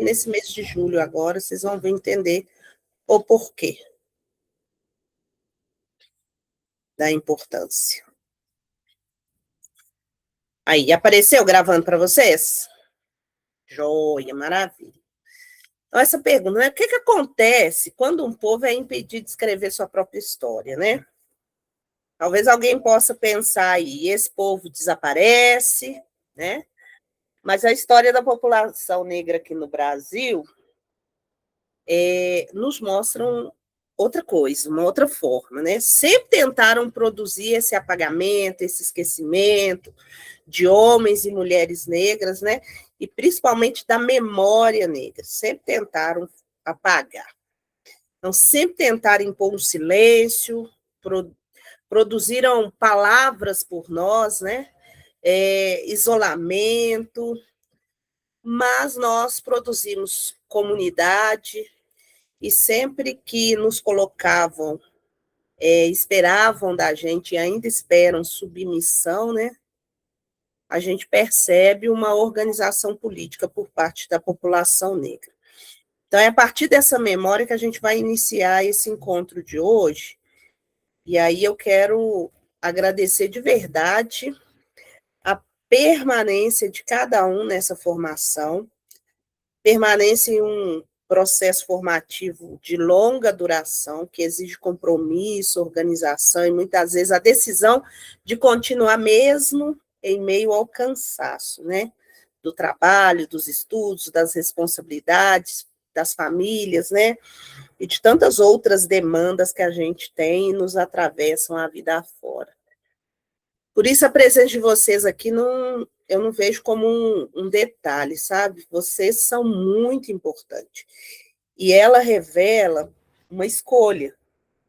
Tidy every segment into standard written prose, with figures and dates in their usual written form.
nesse mês de julho agora, vocês vão entender o porquê da importância. Aí, apareceu gravando para vocês? Joia, maravilha. Então, essa pergunta, né? O que acontece quando um povo é impedido de escrever sua própria história, né? Talvez alguém possa pensar aí, esse povo desaparece, né? Mas a história da população negra aqui no Brasil nos mostram outra coisa, uma outra forma, né? Sempre tentaram produzir esse apagamento, esse esquecimento de homens e mulheres negras, né? E principalmente da memória negra. Sempre tentaram apagar. Então, sempre tentaram impor um silêncio, produziram palavras por nós, né? Isolamento, mas nós produzimos comunidade, e sempre que nos colocavam, esperavam da gente, e ainda esperam submissão, né? A gente percebe uma organização política por parte da população negra. Então, é a partir dessa memória que a gente vai iniciar esse encontro de hoje, e aí eu quero agradecer de verdade a permanência de cada um nessa formação, permanência em um processo formativo de longa duração, que exige compromisso, organização e muitas vezes a decisão de continuar mesmo em meio ao cansaço, né? Do trabalho, dos estudos, das responsabilidades, das famílias, né? E de tantas outras demandas que a gente tem e nos atravessam a vida afora. Por isso, a presença de vocês aqui eu não vejo como um detalhe, sabe? Vocês são muito importantes. E ela revela uma escolha.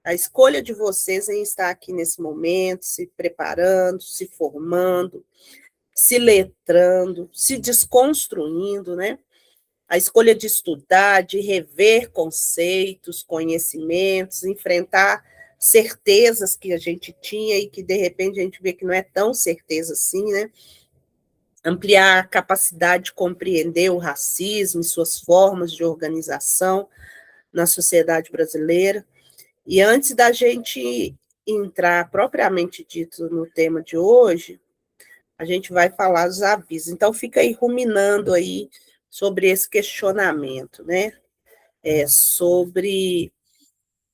A escolha de vocês em estar aqui nesse momento, se preparando, se formando, se letrando, se desconstruindo, né? A escolha de estudar, de rever conceitos, conhecimentos, enfrentar certezas que a gente tinha e que, de repente, a gente vê que não é tão certeza assim, né? Ampliar a capacidade de compreender o racismo e suas formas de organização na sociedade brasileira. E antes da gente entrar propriamente dito no tema de hoje, a gente vai falar dos avisos. Então, fica aí ruminando aí sobre esse questionamento, né? Sobre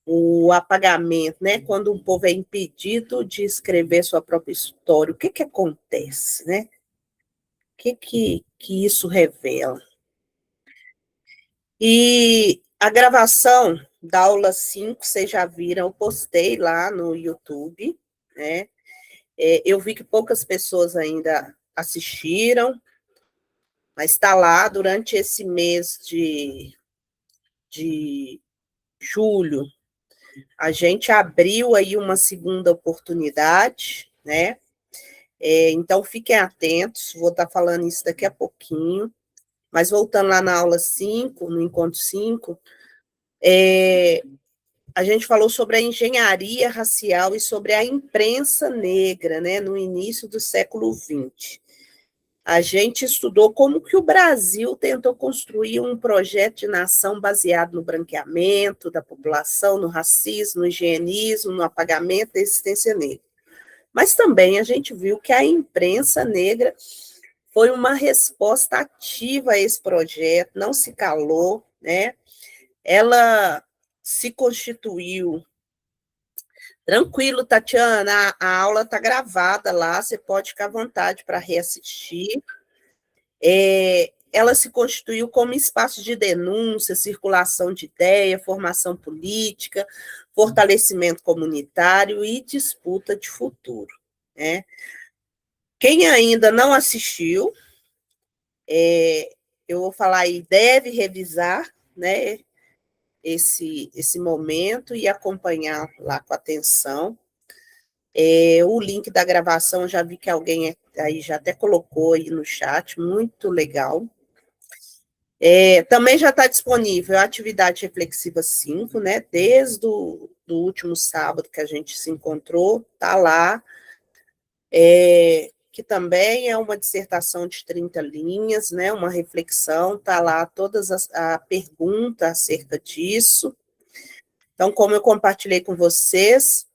o apagamento, né? Quando um povo é impedido de escrever sua própria história, o que acontece, né? O que isso revela? E a gravação da aula 5, vocês já viram, eu postei lá no YouTube, né? Eu vi que poucas pessoas ainda assistiram, mas está lá durante esse mês de julho. A gente abriu aí uma segunda oportunidade, né? Então, fiquem atentos, vou estar falando isso daqui a pouquinho. Mas voltando lá na aula 5, no encontro 5, a gente falou sobre a engenharia racial e sobre a imprensa negra, né, no início do século XX. A gente estudou como que o Brasil tentou construir um projeto de nação baseado no branqueamento da população, no racismo, no higienismo, no apagamento da existência negra. Mas também a gente viu que a imprensa negra foi uma resposta ativa a esse projeto, não se calou, né? Ela se constituiu. Tranquilo, Tatiana, a aula está gravada lá, você pode ficar à vontade para reassistir. Ela se constituiu como espaço de denúncia, circulação de ideia, formação política, fortalecimento comunitário e disputa de futuro, né? Quem ainda não assistiu, eu vou falar aí, deve revisar, né, esse momento e acompanhar lá com atenção. O link da gravação, já vi que alguém aí já até colocou aí no chat, muito legal. Também já está disponível a atividade reflexiva 5, né, desde do último sábado que a gente se encontrou, está lá, que também é uma dissertação de 30 linhas, né, uma reflexão, está lá todas a pergunta acerca disso. Então, como eu compartilhei com vocês,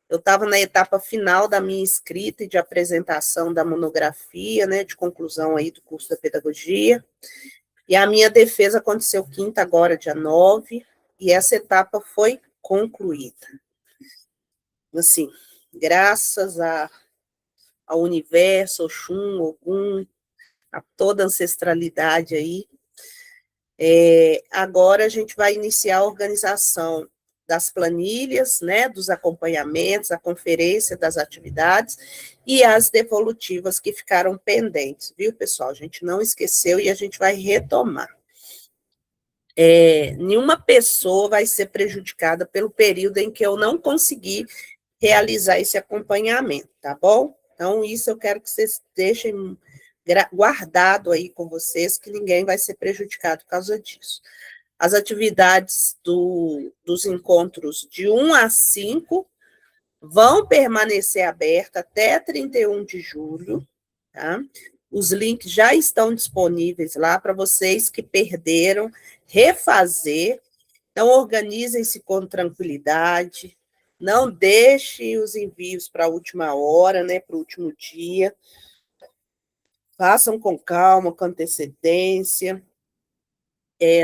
eu estava na etapa final da minha escrita e de apresentação da monografia, né, de conclusão aí do curso da pedagogia, e a minha defesa aconteceu quinta agora, dia 9, e essa etapa foi concluída. Assim, graças ao universo, Oxum, Ogum, a toda a ancestralidade aí, agora a gente vai iniciar a organização das planilhas, né, dos acompanhamentos, a conferência das atividades e as devolutivas que ficaram pendentes, viu, pessoal? A gente não esqueceu e a gente vai retomar. Nenhuma pessoa vai ser prejudicada pelo período em que eu não consegui realizar esse acompanhamento, tá bom? Então, isso eu quero que vocês deixem guardado aí com vocês, que ninguém vai ser prejudicado por causa disso. As atividades dos encontros de 1 a 5 vão permanecer abertas até 31 de julho, tá? Os links já estão disponíveis lá para vocês que perderam, refazer. Então, organizem-se com tranquilidade, não deixe os envios para a última hora, né, para o último dia. Façam com calma, com antecedência.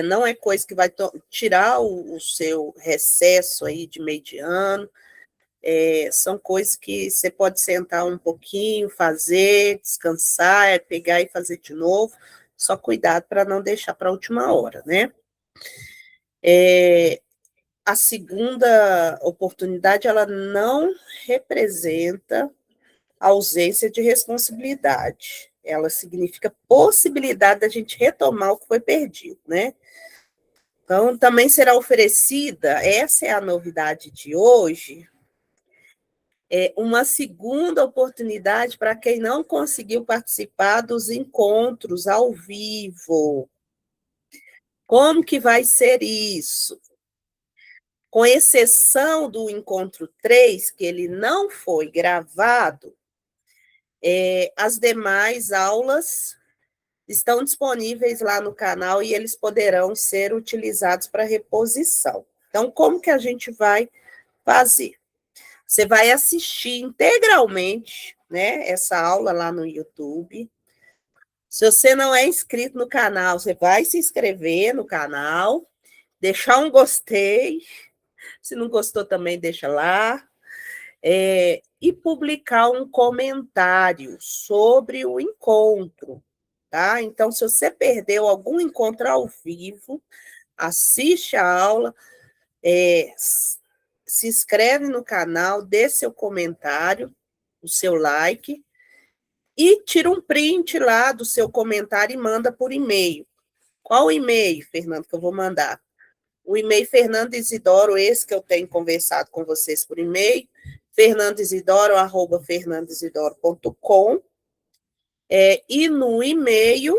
Não é coisa que vai tirar o seu recesso aí de meio de ano. São coisas que você pode sentar um pouquinho, fazer, descansar, pegar e fazer de novo. Só cuidado para não deixar para a última hora, né? A segunda oportunidade, ela não representa ausência de responsabilidade. Ela significa possibilidade da gente retomar o que foi perdido, né? Então, também será oferecida, essa é a novidade de hoje, uma segunda oportunidade para quem não conseguiu participar dos encontros ao vivo. Como que vai ser isso? Com exceção do encontro 3, que ele não foi gravado, as demais aulas estão disponíveis lá no canal e eles poderão ser utilizados para reposição. Então, como que a gente vai fazer? Você vai assistir integralmente, né, essa aula lá no YouTube. Se você não é inscrito no canal, você vai se inscrever no canal, deixar um gostei. Se não gostou também, deixa lá. E publicar um comentário sobre o encontro, tá? Então, se você perdeu algum encontro ao vivo, assiste a aula, se inscreve no canal, dê seu comentário, o seu like, e tira um print lá do seu comentário e manda por e-mail. Qual e-mail, Fernando, que eu vou mandar? O e-mail Fernando Isidoro, esse que eu tenho conversado com vocês por e-mail, fernandoisidoro@fernandoisidoro.com, e no e-mail,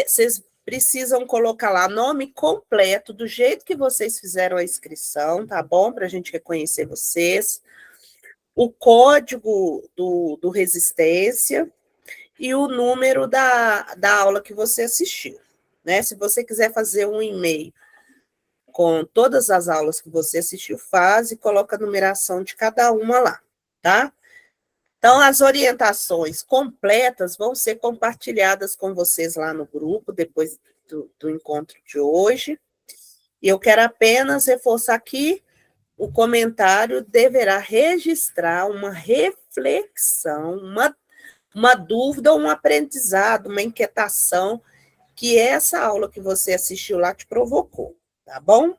vocês precisam colocar lá nome completo, do jeito que vocês fizeram a inscrição, tá bom? Para a gente reconhecer vocês. O código do Resistência e o número da aula que você assistiu, né? Se você quiser fazer um e-mail com todas as aulas que você assistiu, faz e coloca a numeração de cada uma lá, tá? Então, as orientações completas vão ser compartilhadas com vocês lá no grupo, depois do encontro de hoje. E eu quero apenas reforçar aqui, o comentário deverá registrar uma reflexão, uma dúvida, um aprendizado, uma inquietação que essa aula que você assistiu lá te provocou, tá bom?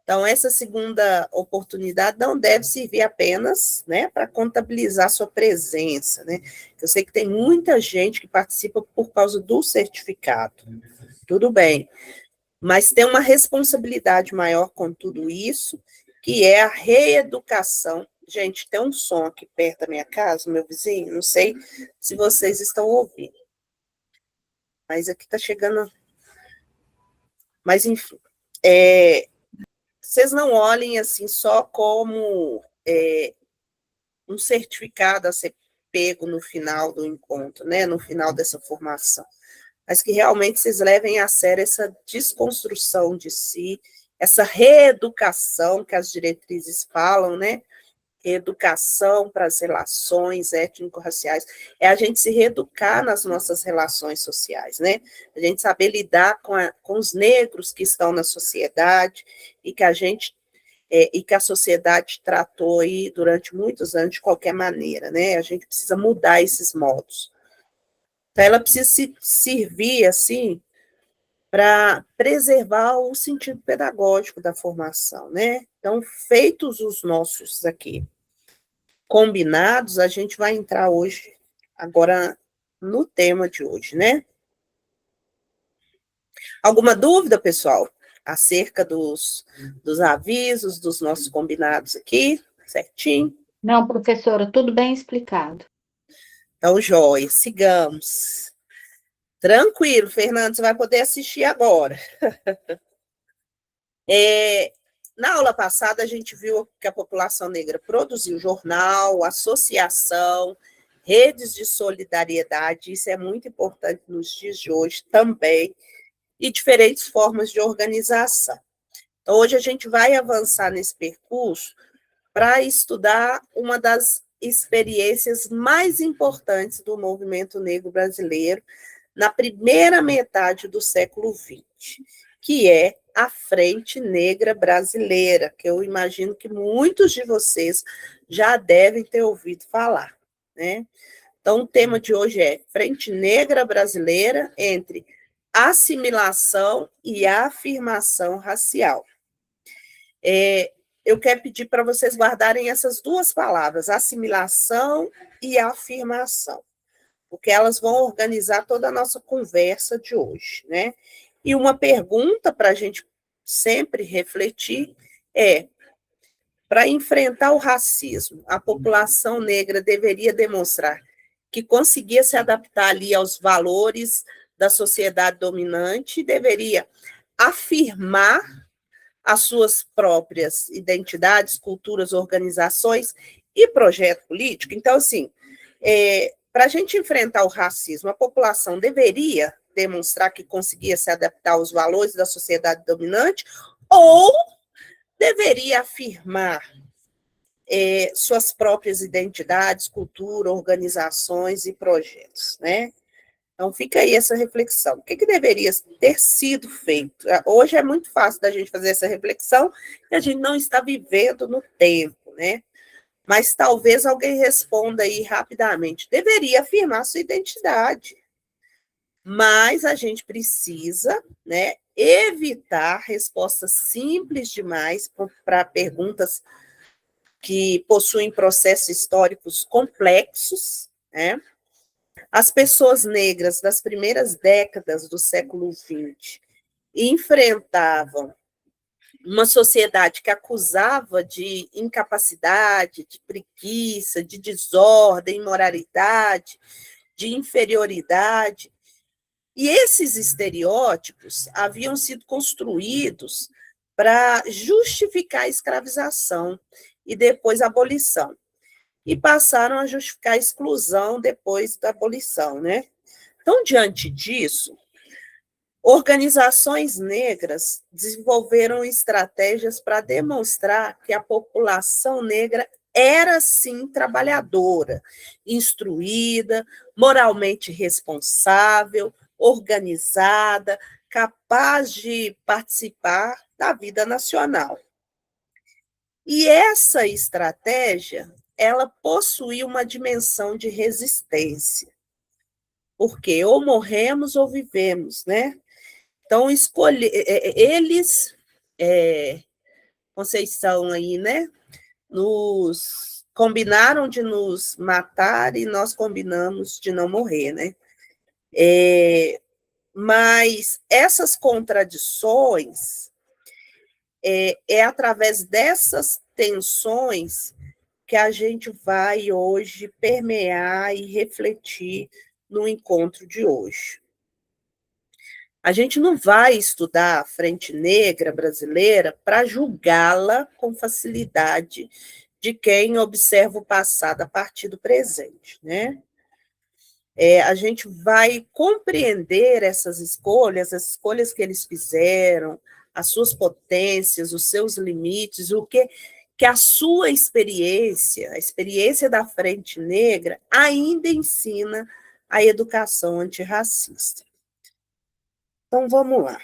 Então, essa segunda oportunidade não deve servir apenas, né, para contabilizar sua presença, né? Eu sei que tem muita gente que participa por causa do certificado. Tudo bem, mas tem uma responsabilidade maior com tudo isso, que é a reeducação. Gente, tem um som aqui perto da minha casa, meu vizinho, não sei se vocês estão ouvindo. Mas aqui está chegando. Mas, enfim. Vocês não olhem assim só como um certificado a ser pego no final do encontro, né, no final dessa formação, mas que realmente vocês levem a sério essa desconstrução de si, essa reeducação que as diretrizes falam, né, educação para as relações étnico-raciais, é a gente se reeducar nas nossas relações sociais, né? A gente saber lidar com os negros que estão na sociedade e que e que a sociedade tratou aí durante muitos anos de qualquer maneira, né? A gente precisa mudar esses modos. Então, ela precisa se servir, assim, para preservar o sentido pedagógico da formação, né? Então, feitos os nossos aqui combinados, a gente vai entrar hoje, agora, no tema de hoje, né? Alguma dúvida, pessoal, acerca dos avisos, dos nossos combinados aqui, certinho? Não, professora, tudo bem explicado. Então, joia, sigamos. Tranquilo, Fernando, você vai poder assistir agora. Na aula passada, a gente viu que a população negra produziu jornal, associação, redes de solidariedade, isso é muito importante nos dias de hoje também, e diferentes formas de organização. Então, hoje a gente vai avançar nesse percurso para estudar uma das experiências mais importantes do movimento negro brasileiro na primeira metade do século XX, que é a Frente Negra Brasileira, que eu imagino que muitos de vocês já devem ter ouvido falar, né? Então, o tema de hoje é Frente Negra Brasileira entre assimilação e afirmação racial. Eu quero pedir para vocês guardarem essas duas palavras, assimilação e afirmação, porque elas vão organizar toda a nossa conversa de hoje, né? E uma pergunta para a gente sempre refletir é: para enfrentar o racismo, a população negra deveria demonstrar que conseguia se adaptar ali aos valores da sociedade dominante, deveria afirmar as suas próprias identidades, culturas, organizações e projeto político. Então, assim, para a gente enfrentar o racismo, a população deveria demonstrar que conseguia se adaptar aos valores da sociedade dominante ou deveria afirmar suas próprias identidades, cultura, organizações e projetos, né? Então, fica aí essa reflexão. O que deveria ter sido feito? Hoje é muito fácil da gente fazer essa reflexão, e a gente não está vivendo no tempo, né? Mas talvez alguém responda aí rapidamente. Deveria afirmar sua identidade. Mas a gente precisa, né, evitar respostas simples demais para perguntas que possuem processos históricos complexos, né? As pessoas negras das primeiras décadas do século XX enfrentavam uma sociedade que acusava de incapacidade, de preguiça, de desordem, imoralidade, de inferioridade. E esses estereótipos haviam sido construídos para justificar a escravização e depois a abolição. E passaram a justificar a exclusão depois da abolição, né? Então, diante disso, organizações negras desenvolveram estratégias para demonstrar que a população negra era, sim, trabalhadora, instruída, moralmente responsável, organizada, capaz de participar da vida nacional. E essa estratégia, ela possui uma dimensão de resistência, porque ou morremos ou vivemos, né? Então, eles, Conceição aí, né, nos combinaram de nos matar e nós combinamos de não morrer, né? Mas essas contradições, através dessas tensões que a gente vai hoje permear e refletir no encontro de hoje. A gente não vai estudar a Frente Negra Brasileira para julgá-la com facilidade de quem observa o passado a partir do presente, né? A gente vai compreender essas escolhas, as escolhas que eles fizeram, as suas potências, os seus limites, o que a sua experiência, a experiência da Frente Negra, ainda ensina a educação antirracista. Então, vamos lá.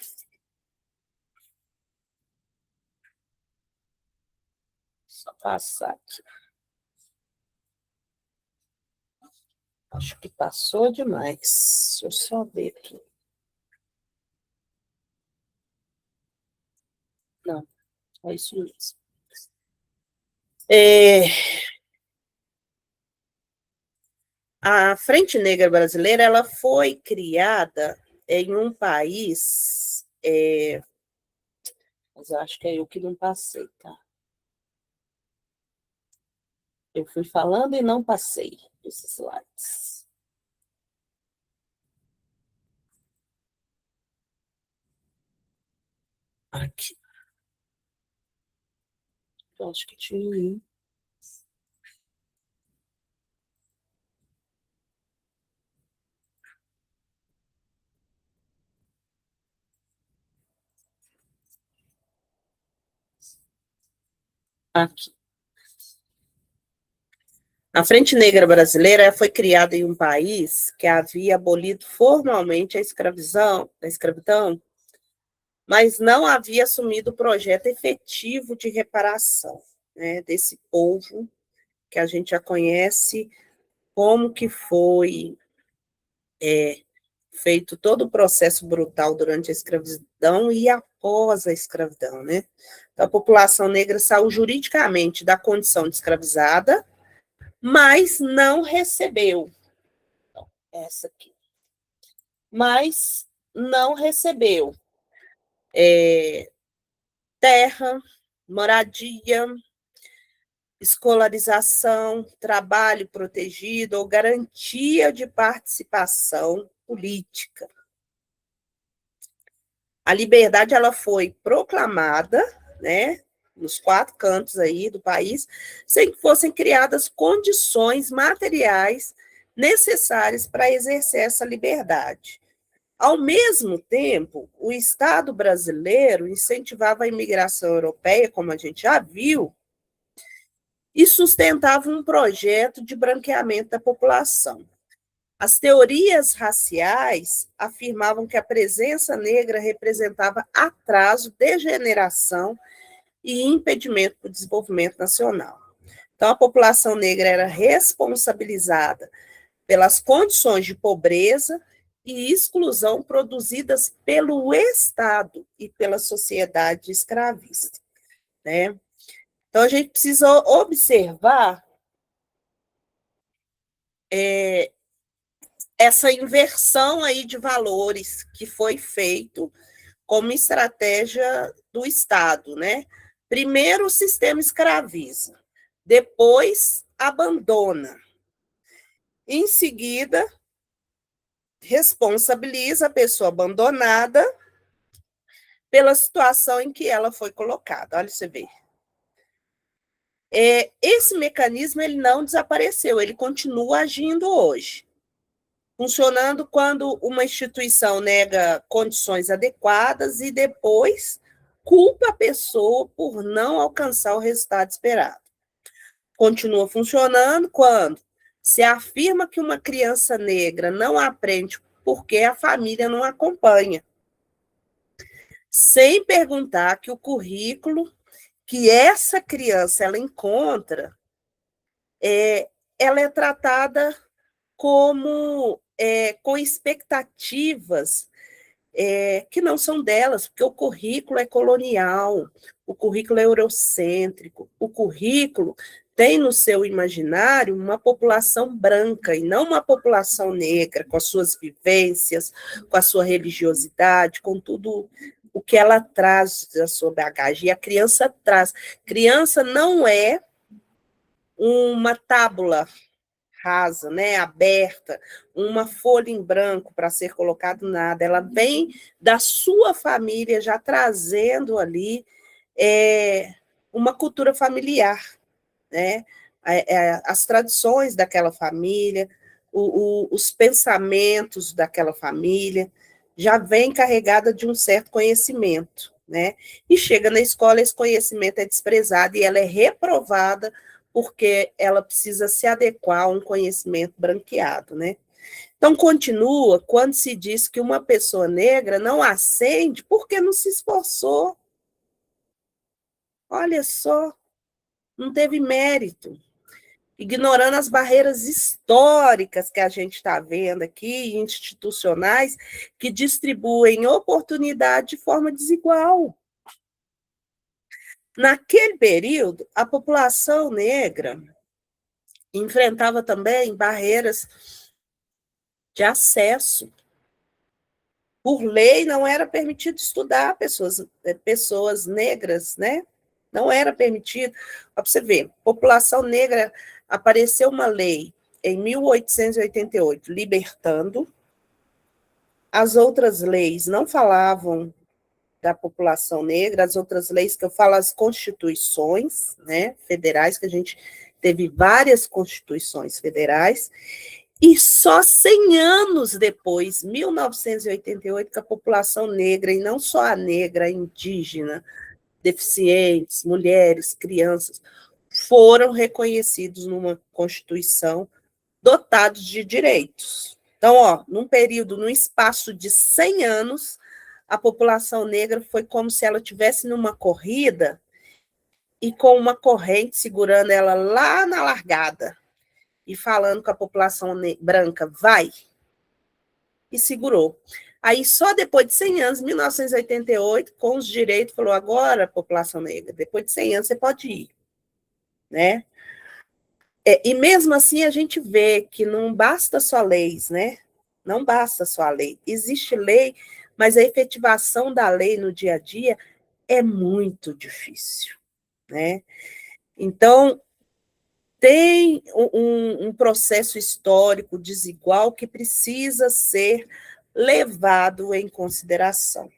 Só passar aqui. Acho que passou demais. Deixa eu só ver aqui. Não, é isso mesmo. A Frente Negra Brasileira ela foi criada em um país, mas eu acho que é eu que não passei, tá? Eu fui falando e não passei esses slides. Aqui. Eu acho que tinha. Aqui. A Frente Negra Brasileira foi criada em um país que havia abolido formalmente a escravidão, mas não havia assumido o projeto efetivo de reparação, né, desse povo que a gente já conhece, como que foi feito todo o processo brutal durante a escravidão e após a escravidão, né? Então, a população negra saiu juridicamente da condição de escravizada, mas não recebeu, essa aqui, mas não recebeu terra, moradia, escolarização, trabalho protegido ou garantia de participação política. A liberdade ela foi proclamada, né, nos 4 cantos aí do país, sem que fossem criadas condições materiais necessárias para exercer essa liberdade. Ao mesmo tempo, o Estado brasileiro incentivava a imigração europeia, como a gente já viu, e sustentava um projeto de branqueamento da população. As teorias raciais afirmavam que a presença negra representava atraso, degeneração e impedimento do desenvolvimento nacional. Então, a população negra era responsabilizada pelas condições de pobreza e exclusão produzidas pelo Estado e pela sociedade escravista, né? Então, a gente precisa observar essa inversão aí de valores que foi feito como estratégia do Estado, né? Primeiro o sistema escraviza, depois abandona. Em seguida, responsabiliza a pessoa abandonada pela situação em que ela foi colocada. Olha, você vê. Esse mecanismo ele não desapareceu, ele continua agindo hoje, funcionando quando uma instituição nega condições adequadas e depois culpa a pessoa por não alcançar o resultado esperado. Continua funcionando quando se afirma que uma criança negra não aprende porque a família não acompanha, sem perguntar que o currículo que essa criança ela encontra, ela é tratada como com expectativas que não são delas, porque o currículo é colonial, o currículo é eurocêntrico, o currículo tem no seu imaginário uma população branca e não uma população negra, com as suas vivências, com a sua religiosidade, com tudo o que ela traz da sua bagagem. E a criança traz. Criança não é uma tábula rasa, né, aberta, uma folha em branco para ser colocado nada. Ela vem da sua família já trazendo ali uma cultura familiar, né? As tradições daquela família, os pensamentos daquela família, já vem carregada de um certo conhecimento, né? E chega na escola, esse conhecimento é desprezado e ela é reprovada porque ela precisa se adequar a um conhecimento branqueado, né? Então, continua quando se diz que uma pessoa negra não ascende porque não se esforçou. Olha só, não teve mérito, ignorando as barreiras históricas que a gente está vendo aqui, institucionais, que distribuem oportunidade de forma desigual. Naquele período, a população negra enfrentava também barreiras de acesso. Por lei, não era permitido estudar pessoas negras, né? Não era permitido. Para você ver, população negra, apareceu uma lei em 1888, libertando. As outras leis não falavam da população negra, as outras leis que eu falo, as constituições, né, federais, que a gente teve várias constituições federais, e só 100 anos depois, 1988, que a população negra, e não só a negra, a indígena, deficientes, mulheres, crianças, foram reconhecidos numa Constituição dotados de direitos. Então, num período, num espaço de 100 anos, a população negra foi como se ela estivesse numa corrida e com uma corrente segurando ela lá na largada e falando com a população branca, vai, e segurou. Aí, só depois de 100 anos, 1988, com os direitos, falou, agora, população negra, depois de 100 anos você pode ir, né? E mesmo assim a gente vê que não basta só leis, né? Não basta só a lei. Existe lei, mas a efetivação da lei no dia a dia é muito difícil, né? Então, tem um processo histórico desigual que precisa ser levado em consideração,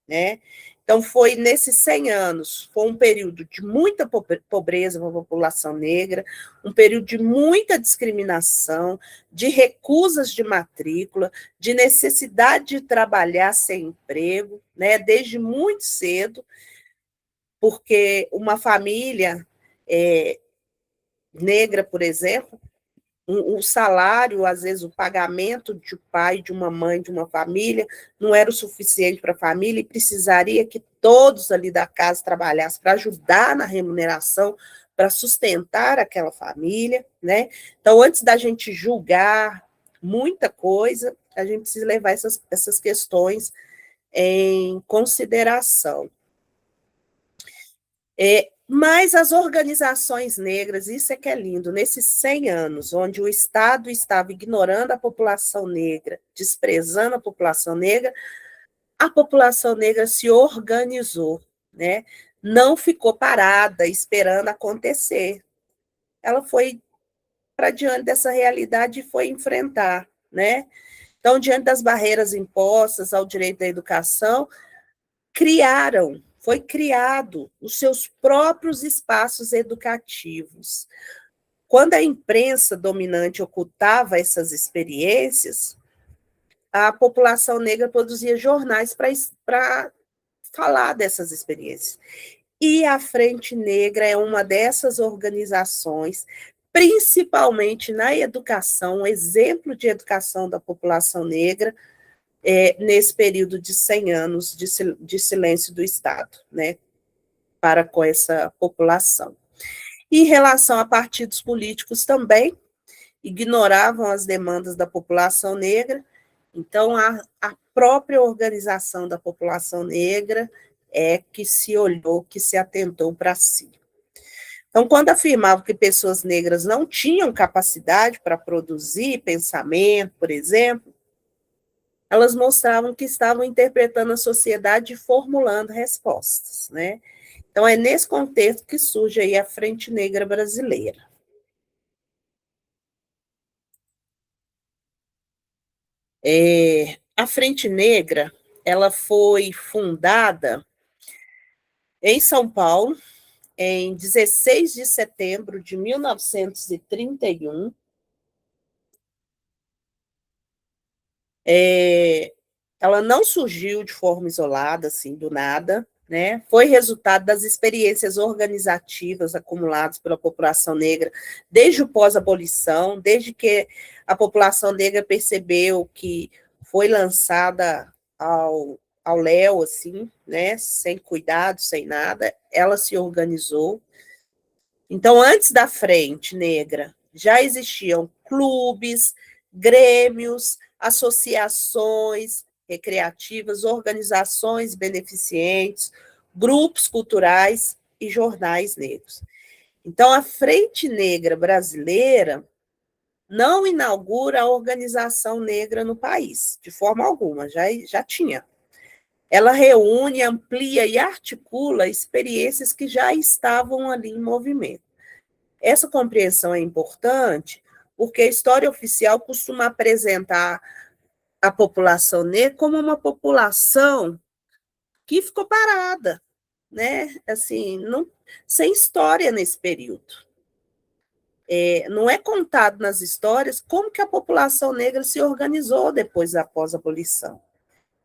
né? Então, foi nesses 100 anos, foi um período de muita pobreza para a população negra, um período de muita discriminação, de recusas de matrícula, de necessidade de trabalhar sem emprego, né, desde muito cedo, porque uma família negra, por exemplo, o salário, às vezes o pagamento de um pai, de uma mãe, de uma família, não era o suficiente para a família e precisaria que todos ali da casa trabalhassem para ajudar na remuneração, para sustentar aquela família, né? Então, antes da gente julgar muita coisa, a gente precisa levar essas questões em consideração. Mas as organizações negras, isso é que é lindo, nesses 100 anos, onde o Estado estava ignorando a população negra, desprezando a população negra se organizou, né? Não ficou parada esperando acontecer. Ela foi para diante dessa realidade e foi enfrentar, né? Então, diante das barreiras impostas ao direito da educação, foi criado os seus próprios espaços educativos. Quando a imprensa dominante ocultava essas experiências, a população negra produzia jornais para falar dessas experiências. E a Frente Negra é uma dessas organizações, principalmente na educação, um exemplo de educação da população negra, nesse período de 100 anos de silêncio do Estado, né, para com essa população. Em relação a partidos políticos também, ignoravam as demandas da população negra, então a própria organização da população negra é que se olhou, que se atentou para si. Então, quando afirmavam que pessoas negras não tinham capacidade para produzir pensamento, por exemplo, elas mostravam que estavam interpretando a sociedade e formulando respostas, né? Então, é nesse contexto que surge aí a Frente Negra Brasileira. A Frente Negra, ela foi fundada em São Paulo, em 16 de setembro de 1931. Ela não surgiu de forma isolada, assim, do nada, né? Foi resultado das experiências organizativas acumuladas pela população negra desde o pós-abolição, desde que a população negra percebeu que foi lançada ao léu, assim, né? Sem cuidado, sem nada, ela se organizou. Então, antes da Frente Negra, já existiam clubes, grêmios, associações recreativas, organizações beneficentes, grupos culturais e jornais negros. Então, a Frente Negra Brasileira não inaugura a organização negra no país, de forma alguma, já tinha. Ela reúne, amplia e articula experiências que já estavam ali em movimento. Essa compreensão é importante porque a história oficial costuma apresentar a população negra como uma população que ficou parada, né? Assim, não, sem história nesse período. Não é contado nas histórias como que a população negra se organizou depois da pós-abolição.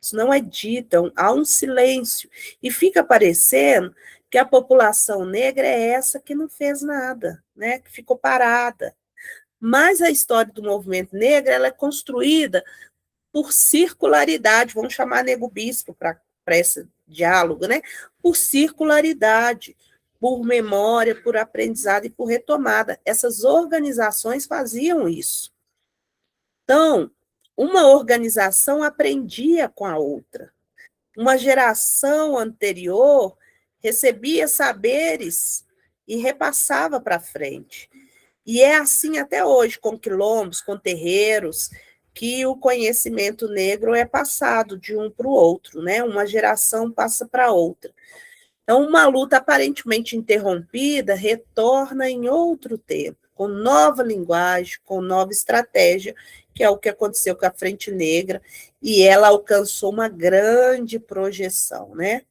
Isso não é dito, há um silêncio. E fica parecendo que a população negra é essa que não fez nada, né? Que ficou parada. Mas a história do movimento negro ela é construída por circularidade, vamos chamar Nego Bispo para esse diálogo, né? Por circularidade, por memória, por aprendizado e por retomada. Essas organizações faziam isso. Então, uma organização aprendia com a outra. Uma geração anterior recebia saberes e repassava para frente. E é assim até hoje, com quilombos, com terreiros, que o conhecimento negro é passado de um para o outro, né? Uma geração passa para outra. Então, uma luta aparentemente interrompida retorna em outro tempo, com nova linguagem, com nova estratégia, que é o que aconteceu com a Frente Negra, e ela alcançou uma grande projeção, né?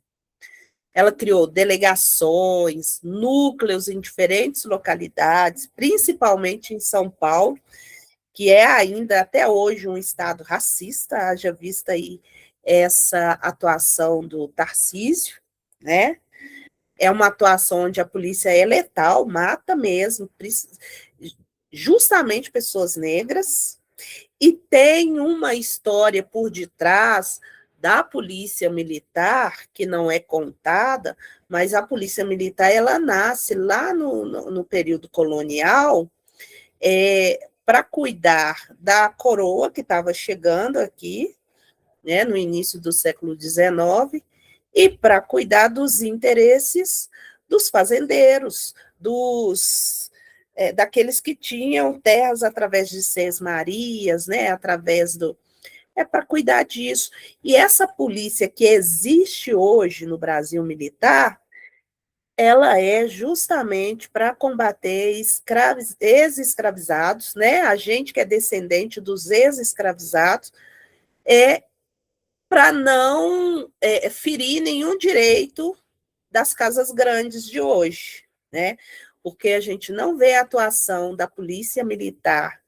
Ela criou delegações, núcleos em diferentes localidades, principalmente em São Paulo, que é ainda até hoje um estado racista, haja vista aí essa atuação do Tarcísio, né? É uma atuação onde a polícia é letal, mata mesmo, justamente pessoas negras, e tem uma história por detrás da polícia militar, que não é contada, mas a polícia militar ela nasce lá no período colonial, para cuidar da coroa que estava chegando aqui, né, no início do século XIX, e para cuidar dos interesses dos fazendeiros, daqueles que tinham terras através de Sesmarias, né, através do... para cuidar disso. E essa polícia que existe hoje no Brasil militar, ela é justamente para combater ex-escravizados, né? A gente que é descendente dos ex-escravizados, para não ferir nenhum direito das casas grandes de hoje, né? Porque a gente não vê a atuação da polícia militar,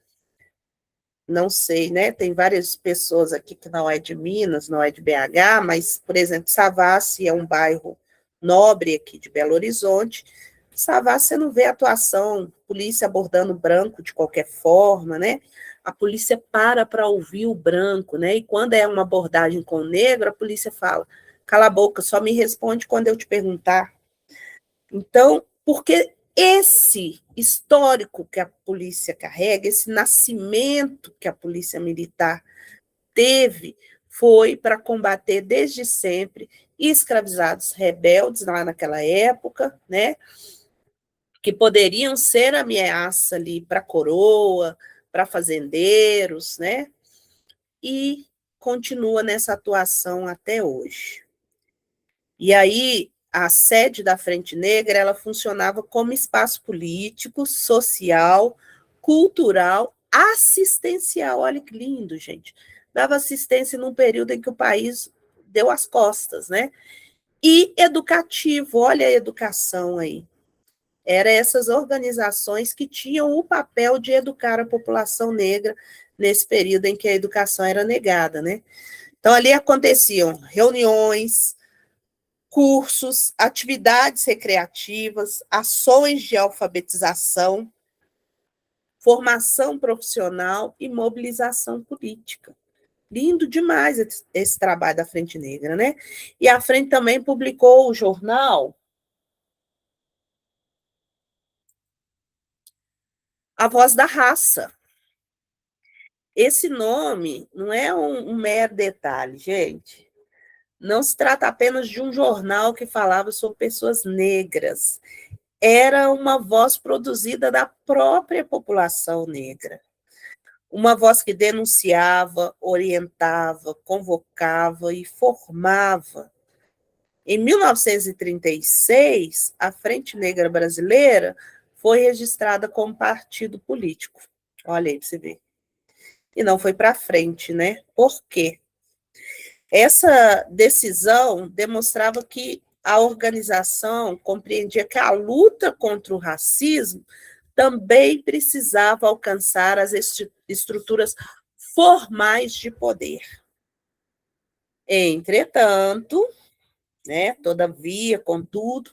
não sei, né? Tem várias pessoas aqui que não é de Minas, não é de BH, mas, por exemplo, Savassi é um bairro nobre aqui de Belo Horizonte. Savassi você não vê atuação, polícia abordando branco de qualquer forma, né? A polícia para ouvir o branco, né? E quando é uma abordagem com o negro, a polícia fala: cala a boca, só me responde quando eu te perguntar. Então, porque esse histórico que a polícia carrega, esse nascimento que a polícia militar teve, foi para combater desde sempre escravizados rebeldes lá naquela época, né? Que poderiam ser ameaça ali para a coroa, para fazendeiros, né? E continua nessa atuação até hoje. E aí, a sede da Frente Negra, ela funcionava como espaço político, social, cultural, assistencial. Olha que lindo, gente. Dava assistência num período em que o país deu as costas, né? E educativo, olha a educação aí. eram essas organizações que tinham o papel de educar a população negra nesse período em que a educação era negada, né? Então, ali aconteciam reuniões, cursos, atividades recreativas, ações de alfabetização, formação profissional e mobilização política. Lindo demais esse trabalho da Frente Negra, né? E a Frente também publicou o jornal A Voz da Raça. Esse nome não é um mero detalhe, gente. Não se trata apenas de um jornal que falava sobre pessoas negras. Era uma voz produzida da própria população negra. Uma voz que denunciava, orientava, convocava e formava. Em 1936, a Frente Negra Brasileira foi registrada como partido político. Olha aí para você ver. E não foi para frente, né? Por quê? Essa decisão demonstrava que a organização compreendia que a luta contra o racismo também precisava alcançar as estruturas formais de poder. Entretanto, né, todavia, contudo,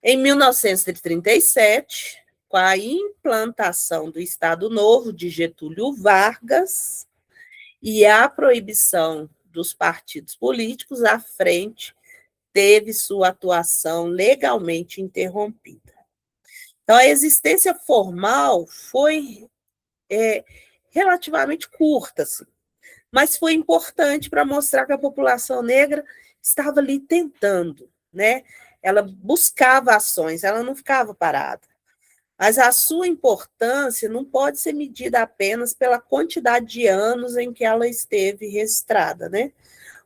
em 1937, com a implantação do Estado Novo de Getúlio Vargas e a proibição dos partidos políticos, a frente teve sua atuação legalmente interrompida. Então, a existência formal foi relativamente curta, assim, mas foi importante para mostrar que a população negra estava ali tentando, né? Ela buscava ações, ela não ficava parada. Mas a sua importância não pode ser medida apenas pela quantidade de anos em que ela esteve registrada, né?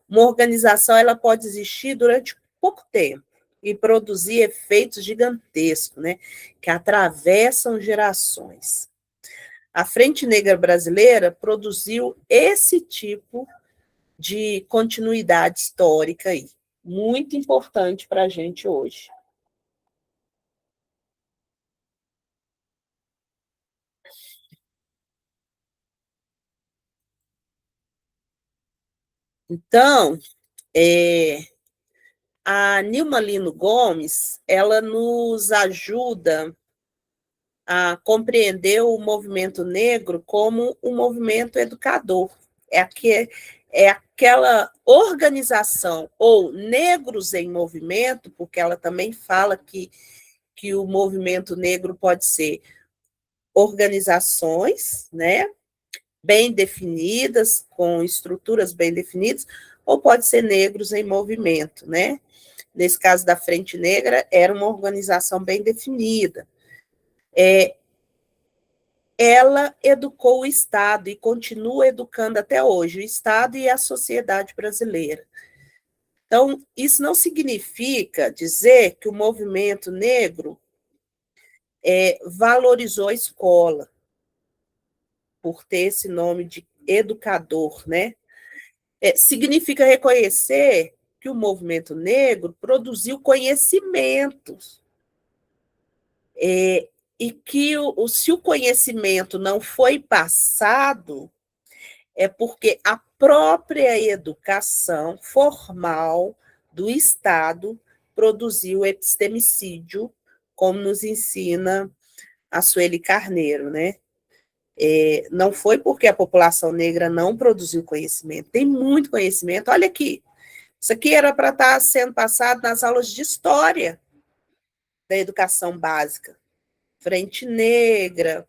Uma organização ela pode existir durante pouco tempo e produzir efeitos gigantescos, né? Que atravessam gerações. A Frente Negra Brasileira produziu esse tipo de continuidade histórica aí, muito importante para a gente hoje. Então, a Nilma Lino Gomes, ela nos ajuda a compreender o movimento negro como um movimento educador. É aquela organização, ou negros em movimento, porque ela também fala que o movimento negro pode ser organizações, né, bem definidas, com estruturas bem definidas, ou pode ser negros em movimento, né? Nesse caso da Frente Negra, era uma organização bem definida. Ela educou o Estado e continua educando até hoje, o Estado e a sociedade brasileira. Então, isso não significa dizer que o movimento negro valorizou a escola, por ter esse nome de educador, né? Significa reconhecer que o movimento negro produziu conhecimentos, e que se o conhecimento não foi passado, é porque a própria educação formal do Estado produziu epistemicídio, como nos ensina a Sueli Carneiro, né? Não foi porque a população negra não produziu conhecimento, tem muito conhecimento. Olha aqui, isso aqui era para estar sendo passado nas aulas de história da educação básica. Frente Negra,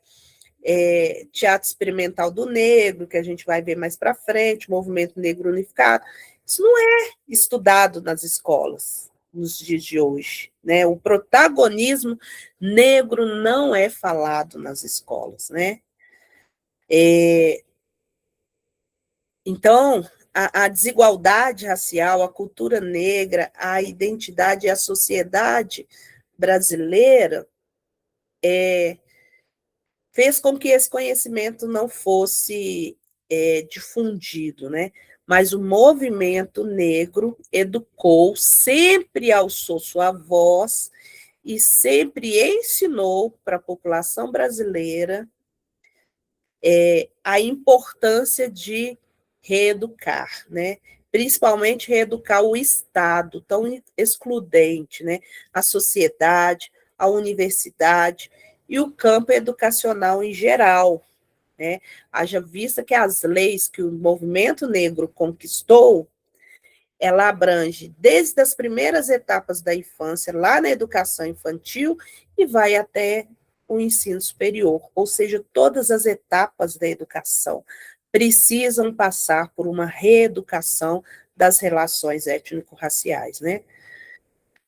Teatro Experimental do Negro, que a gente vai ver mais para frente, Movimento Negro Unificado. Isso não é estudado nas escolas nos dias de hoje, né? O protagonismo negro não é falado nas escolas, né? Então, a desigualdade racial, a cultura negra, a identidade e a sociedade brasileira fez com que esse conhecimento não fosse difundido, né? Mas o movimento negro educou, sempre alçou sua voz e sempre ensinou para a população brasileira a importância de reeducar, né? Principalmente reeducar o Estado, tão excludente, né? A sociedade, a universidade e o campo educacional em geral, né? Haja vista que as leis que o movimento negro conquistou, ela abrange desde as primeiras etapas da infância, lá na educação infantil, e vai até o ensino superior, ou seja, todas as etapas da educação precisam passar por uma reeducação das relações étnico-raciais, né?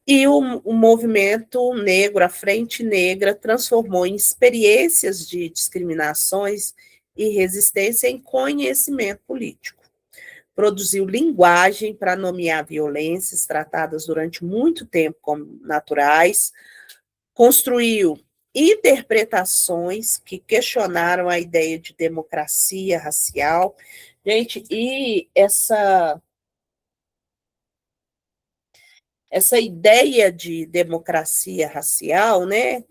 E o movimento negro, a Frente Negra, transformou em experiências de discriminações e resistência em conhecimento político. Produziu linguagem para nomear violências tratadas durante muito tempo como naturais, construiu interpretações que questionaram a ideia de democracia racial. Gente, e essa ideia de democracia racial, né?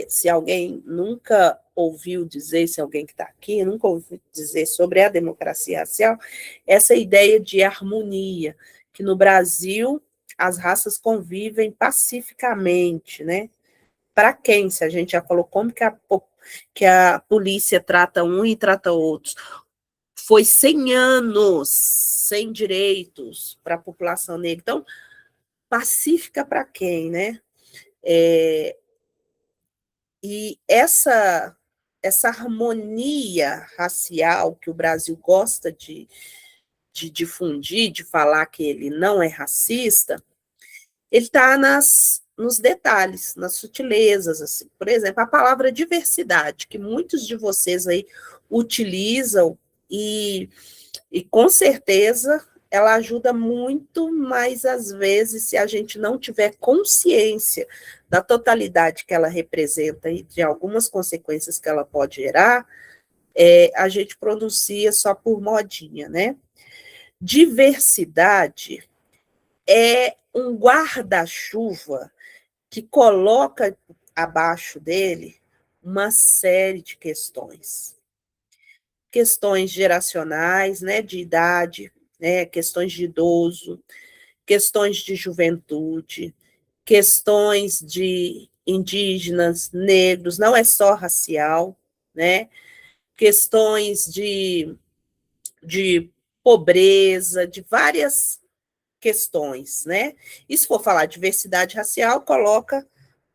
Se alguém nunca ouviu dizer, se alguém que está aqui nunca ouviu dizer sobre a democracia racial, essa ideia de harmonia, que no Brasil as raças convivem pacificamente, né? Para quem? Se a gente já falou como que a polícia trata um e trata outros. Foi 100 anos sem direitos para a população negra. Então, pacífica para quem, né? E essa harmonia racial que o Brasil gosta de difundir, de falar que ele não é racista, ele está nos detalhes, nas sutilezas, assim. Por exemplo, a palavra diversidade, que muitos de vocês aí utilizam e com certeza ela ajuda muito, mas às vezes, se a gente não tiver consciência da totalidade que ela representa e de algumas consequências que ela pode gerar, a gente pronuncia só por modinha, né? Diversidade é um guarda-chuva que coloca abaixo dele uma série de questões. Questões geracionais, né, de idade, né, questões de idoso, questões de juventude, questões de indígenas, negros, não é só racial, né? Questões de pobreza, de várias questões, né? E se for falar de diversidade racial, coloca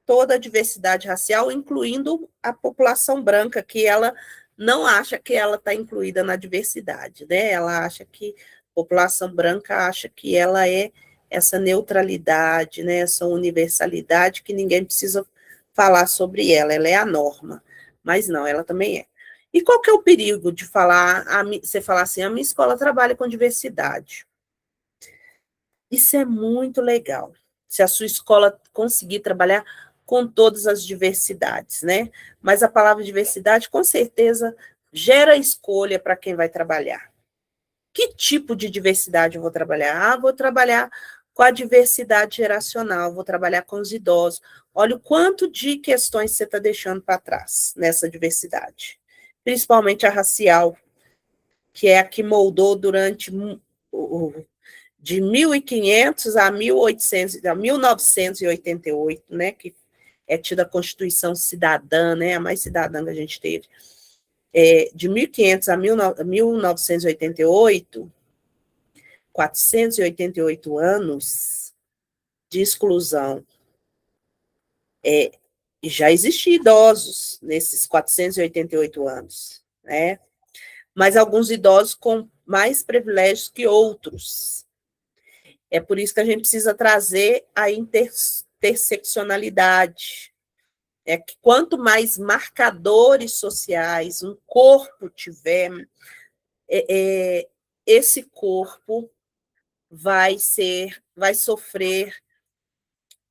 toda a diversidade racial, incluindo a população branca, que ela não acha que ela está incluída na diversidade, né? Ela acha que a população branca acha que ela é essa neutralidade, né? Essa universalidade que ninguém precisa falar sobre ela é a norma, mas não, ela também é. E qual que é o perigo de falar, você falar assim, a minha escola trabalha com diversidade? Isso é muito legal. Se a sua escola conseguir trabalhar com todas as diversidades, né? Mas a palavra diversidade, com certeza, gera escolha para quem vai trabalhar. Que tipo de diversidade eu vou trabalhar? Vou trabalhar com a diversidade geracional, vou trabalhar com os idosos. Olha o quanto de questões você está deixando para trás nessa diversidade. Principalmente a racial, que é a que moldou durante de 1500 a 1800, a 1988, né, que é tida a Constituição Cidadã, né, a mais cidadã que a gente teve, de 1500 a 1988, 488 anos de exclusão. E já existiam idosos nesses 488 anos, né, mas alguns idosos com mais privilégios que outros. É por isso que a gente precisa trazer a interseccionalidade. É que quanto mais marcadores sociais um corpo tiver, esse corpo vai sofrer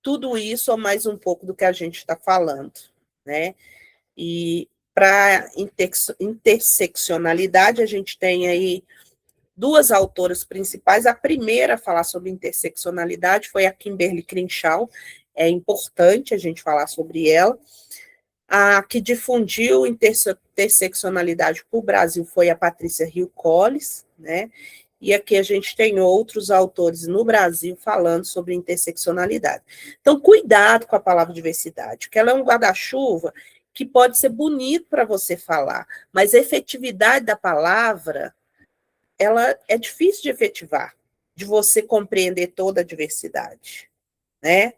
tudo isso ou mais um pouco do que a gente está falando, né? E para interseccionalidade, a gente tem aí duas autoras principais. A primeira a falar sobre interseccionalidade foi a Kimberly Crenshaw, é importante a gente falar sobre ela. A que difundiu interseccionalidade para o Brasil foi a Patrícia Hill Collins, né? E aqui a gente tem outros autores no Brasil falando sobre interseccionalidade. Então, cuidado com a palavra diversidade, porque ela é um guarda-chuva que pode ser bonito para você falar, mas a efetividade da palavra, ela é difícil de efetivar, de você compreender toda a diversidade, né?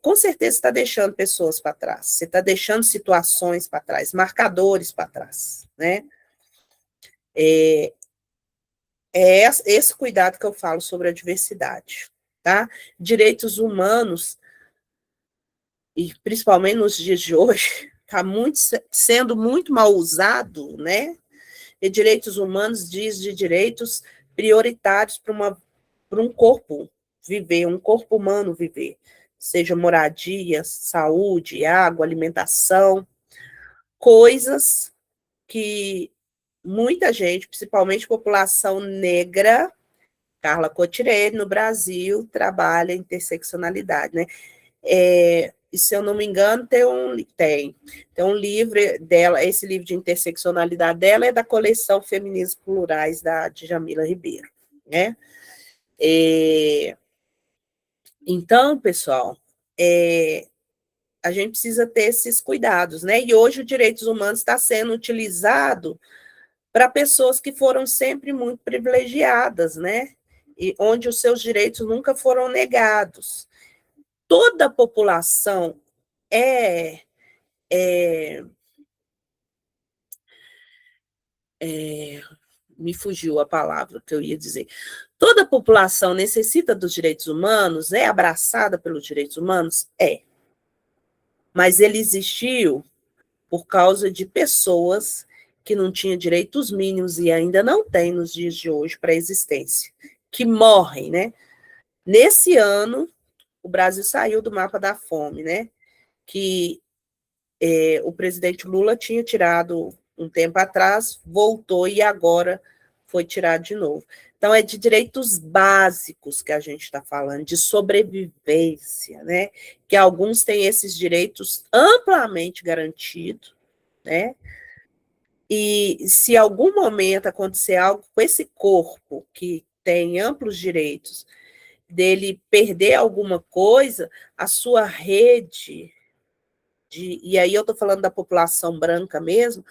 Com certeza você está deixando pessoas para trás, você está deixando situações para trás, marcadores para trás, né? É esse cuidado que eu falo sobre a diversidade, tá? Direitos humanos, e principalmente nos dias de hoje, está sendo muito mal usado, né? E direitos humanos diz de direitos prioritários para um corpo viver, um corpo humano viver, seja moradia, saúde, água, alimentação, coisas que muita gente, principalmente população negra, Carla Cotirene, no Brasil, trabalha interseccionalidade, né? E se eu não me engano, tem um livro dela, esse livro de interseccionalidade dela é da coleção Feminismos Plurais, da Djamila Ribeiro, né? Então, pessoal, a gente precisa ter esses cuidados, né? E hoje o direitos humanos está sendo utilizado para pessoas que foram sempre muito privilegiadas, né? E onde os seus direitos nunca foram negados. Toda a população é, é, me fugiu a palavra que eu ia dizer. Toda a população necessita dos direitos humanos, é abraçada pelos direitos humanos? É. Mas ele existiu por causa de pessoas que não tinham direitos mínimos e ainda não têm nos dias de hoje para a existência, que morrem, né? Nesse ano, o Brasil saiu do mapa da fome, né? Que o presidente Lula tinha tirado um tempo atrás, voltou e agora foi tirado de novo. Então, é de direitos básicos que a gente está falando, de sobrevivência, né? Que alguns têm esses direitos amplamente garantidos, né? E se em algum momento acontecer algo com esse corpo, que tem amplos direitos, dele perder alguma coisa, a sua rede e aí eu estou falando da população branca mesmo,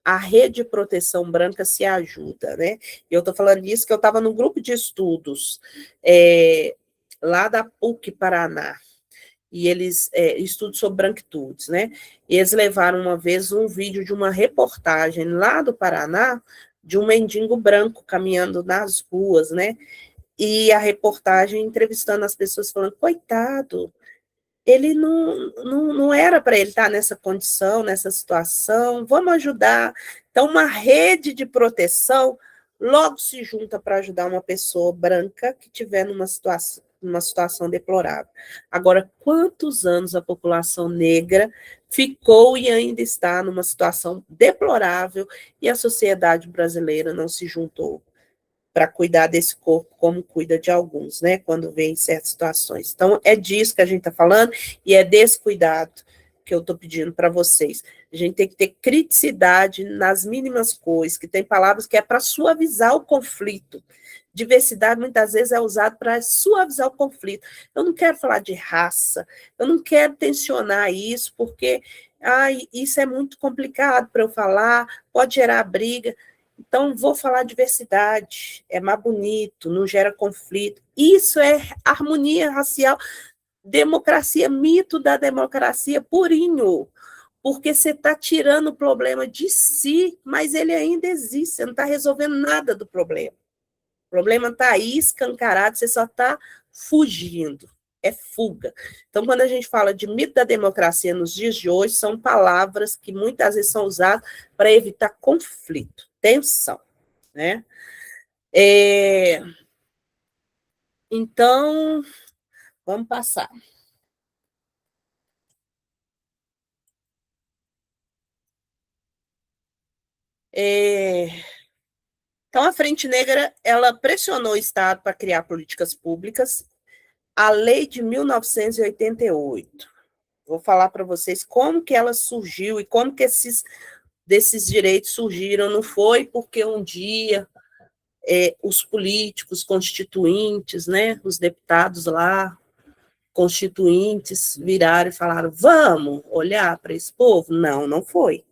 a rede de proteção branca se ajuda, né? Eu estou falando disso que eu estava num grupo de estudos lá da PUC Paraná, e eles estudos sobre branquitudes, né? E eles levaram uma vez um vídeo de uma reportagem lá do Paraná, de um mendigo branco caminhando nas ruas, né? E a reportagem entrevistando as pessoas, falando, coitado, ele não era para ele estar nessa condição, nessa situação, vamos ajudar. Então, uma rede de proteção logo se junta para ajudar uma pessoa branca que estiver numa situação deplorável. Agora, quantos anos a população negra ficou e ainda está numa situação deplorável e a sociedade brasileira não se juntou para cuidar desse corpo como cuida de alguns, né, quando vem em certas situações. Então, é disso que a gente está falando e é desse cuidado que eu estou pedindo para vocês. A gente tem que ter criticidade nas mínimas coisas, que tem palavras que é para suavizar o conflito. Diversidade, muitas vezes, é usado para suavizar o conflito. Eu não quero falar de raça, eu não quero tensionar isso, porque isso é muito complicado para eu falar, pode gerar briga. Então, vou falar diversidade, é mais bonito, não gera conflito. Isso é harmonia racial, democracia, mito da democracia purinho, porque você está tirando o problema de si, mas ele ainda existe, você não está resolvendo nada do problema. O problema está aí escancarado, você só está fugindo, é fuga. Então, quando a gente fala de mito da democracia nos dias de hoje, são palavras que muitas vezes são usadas para evitar conflito, tensão, né? Então, vamos passar. Então, a Frente Negra, ela pressionou o Estado para criar políticas públicas a lei de 1988. Vou falar para vocês como que ela surgiu e como que desses direitos surgiram. Não foi porque um dia os políticos constituintes, né, os deputados lá, constituintes, viraram e falaram, vamos olhar para esse povo? Não, não foi.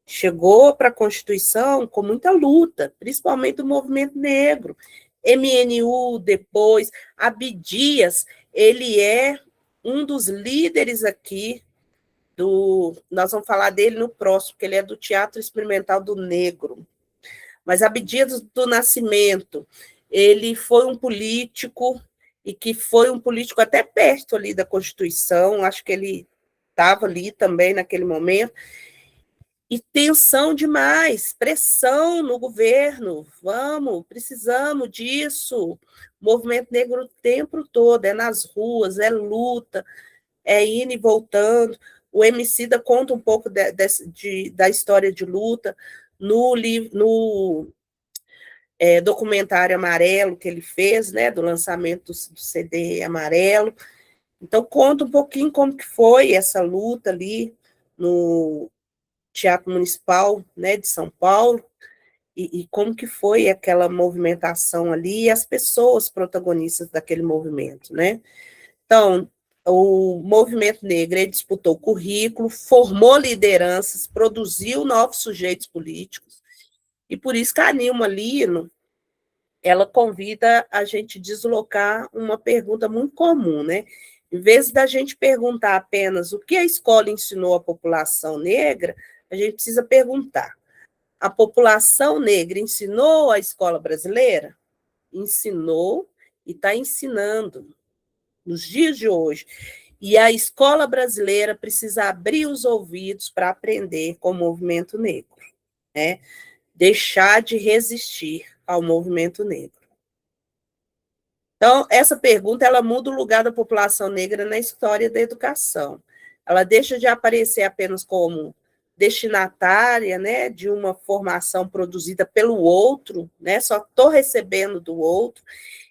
Chegou para a Constituição com muita luta, principalmente do movimento negro. MNU, depois, Abdias, ele é um dos líderes aqui nós vamos falar dele no próximo, porque ele é do Teatro Experimental do Negro. Mas Abdias do Nascimento, ele foi um político, e que foi um político até perto ali da Constituição, acho que ele estava ali também naquele momento, e tensão demais, pressão no governo, precisamos disso, movimento negro o tempo todo, é nas ruas, é luta, é indo e voltando. O Emicida conta um pouco da história de luta no documentário Amarelo que ele fez, né, do lançamento do CD Amarelo. Então, conta um pouquinho como que foi essa luta ali no Teatro Municipal, né, de São Paulo, e como que foi aquela movimentação ali, e as pessoas protagonistas daquele movimento, né? Então, o movimento negro ele disputou currículo, formou lideranças, produziu novos sujeitos políticos, e por isso que a Nilma Lino, ela convida a gente a deslocar uma pergunta muito comum, né? Em vez da gente perguntar apenas o que a escola ensinou à população negra, a gente precisa perguntar: a população negra ensinou a escola brasileira? Ensinou e está ensinando nos dias de hoje. E a escola brasileira precisa abrir os ouvidos para aprender com o movimento negro, né? Deixar de resistir ao movimento negro. Então, essa pergunta ela muda o lugar da população negra na história da educação. Ela deixa de aparecer apenas como destinatária, né, de uma formação produzida pelo outro, né, só estou recebendo do outro,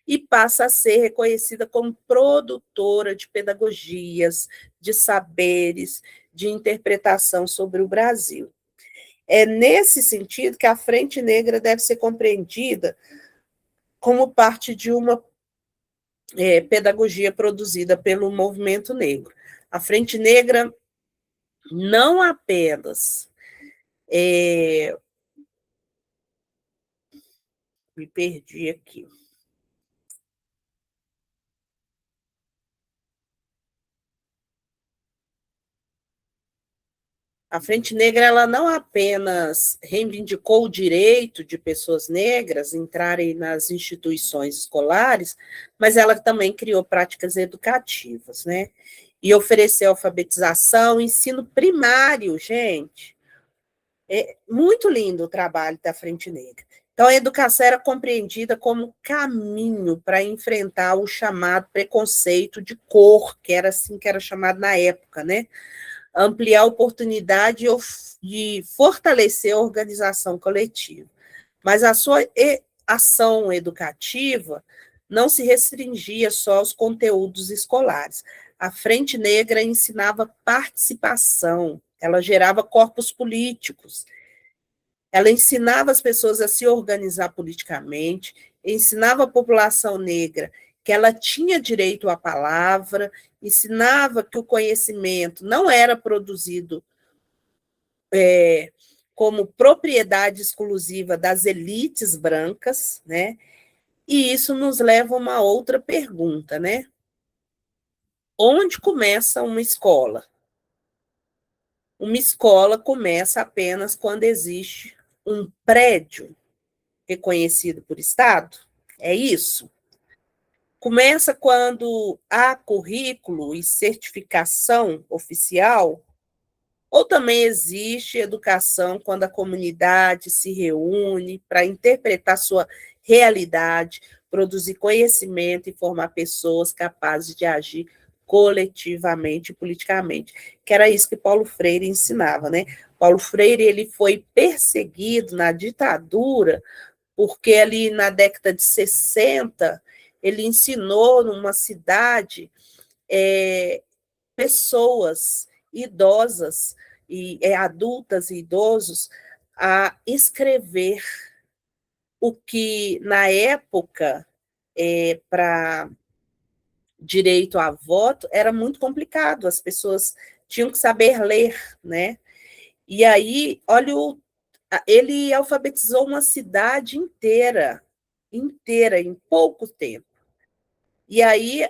e passa a ser reconhecida como produtora de pedagogias, de saberes, de interpretação sobre o Brasil. É nesse sentido que a Frente Negra deve ser compreendida como parte de uma pedagogia produzida pelo movimento negro. A Frente Negra não apenas me perdi aqui. A Frente Negra ela não apenas reivindicou o direito de pessoas negras entrarem nas instituições escolares, mas ela também criou práticas educativas, né? E ofereceu alfabetização, ensino primário, gente. É muito lindo o trabalho da Frente Negra. Então, a educação era compreendida como caminho para enfrentar o chamado preconceito de cor, que era assim que era chamado na época, né? Ampliar a oportunidade de fortalecer a organização coletiva. Mas a sua ação educativa não se restringia só aos conteúdos escolares. A Frente Negra ensinava participação, ela gerava corpos políticos, ela ensinava as pessoas a se organizar politicamente, ensinava a população negra que ela tinha direito à palavra, ensinava que o conhecimento não era produzido como propriedade exclusiva das elites brancas, né? E isso nos leva a uma outra pergunta, né? Onde começa uma escola? Uma escola começa apenas quando existe um prédio reconhecido por Estado? É isso? Começa quando há currículo e certificação oficial? Ou também existe educação quando a comunidade se reúne para interpretar sua realidade, produzir conhecimento e formar pessoas capazes de agir coletivamente e politicamente, que era isso que Paulo Freire ensinava, né? Paulo Freire ele foi perseguido na ditadura porque ali na década de 60 ele ensinou numa cidade pessoas idosas, adultas e idosos, a escrever o que, na época, para direito a voto, era muito complicado, as pessoas tinham que saber ler, né? E aí, olha, ele alfabetizou uma cidade inteira, em pouco tempo. E aí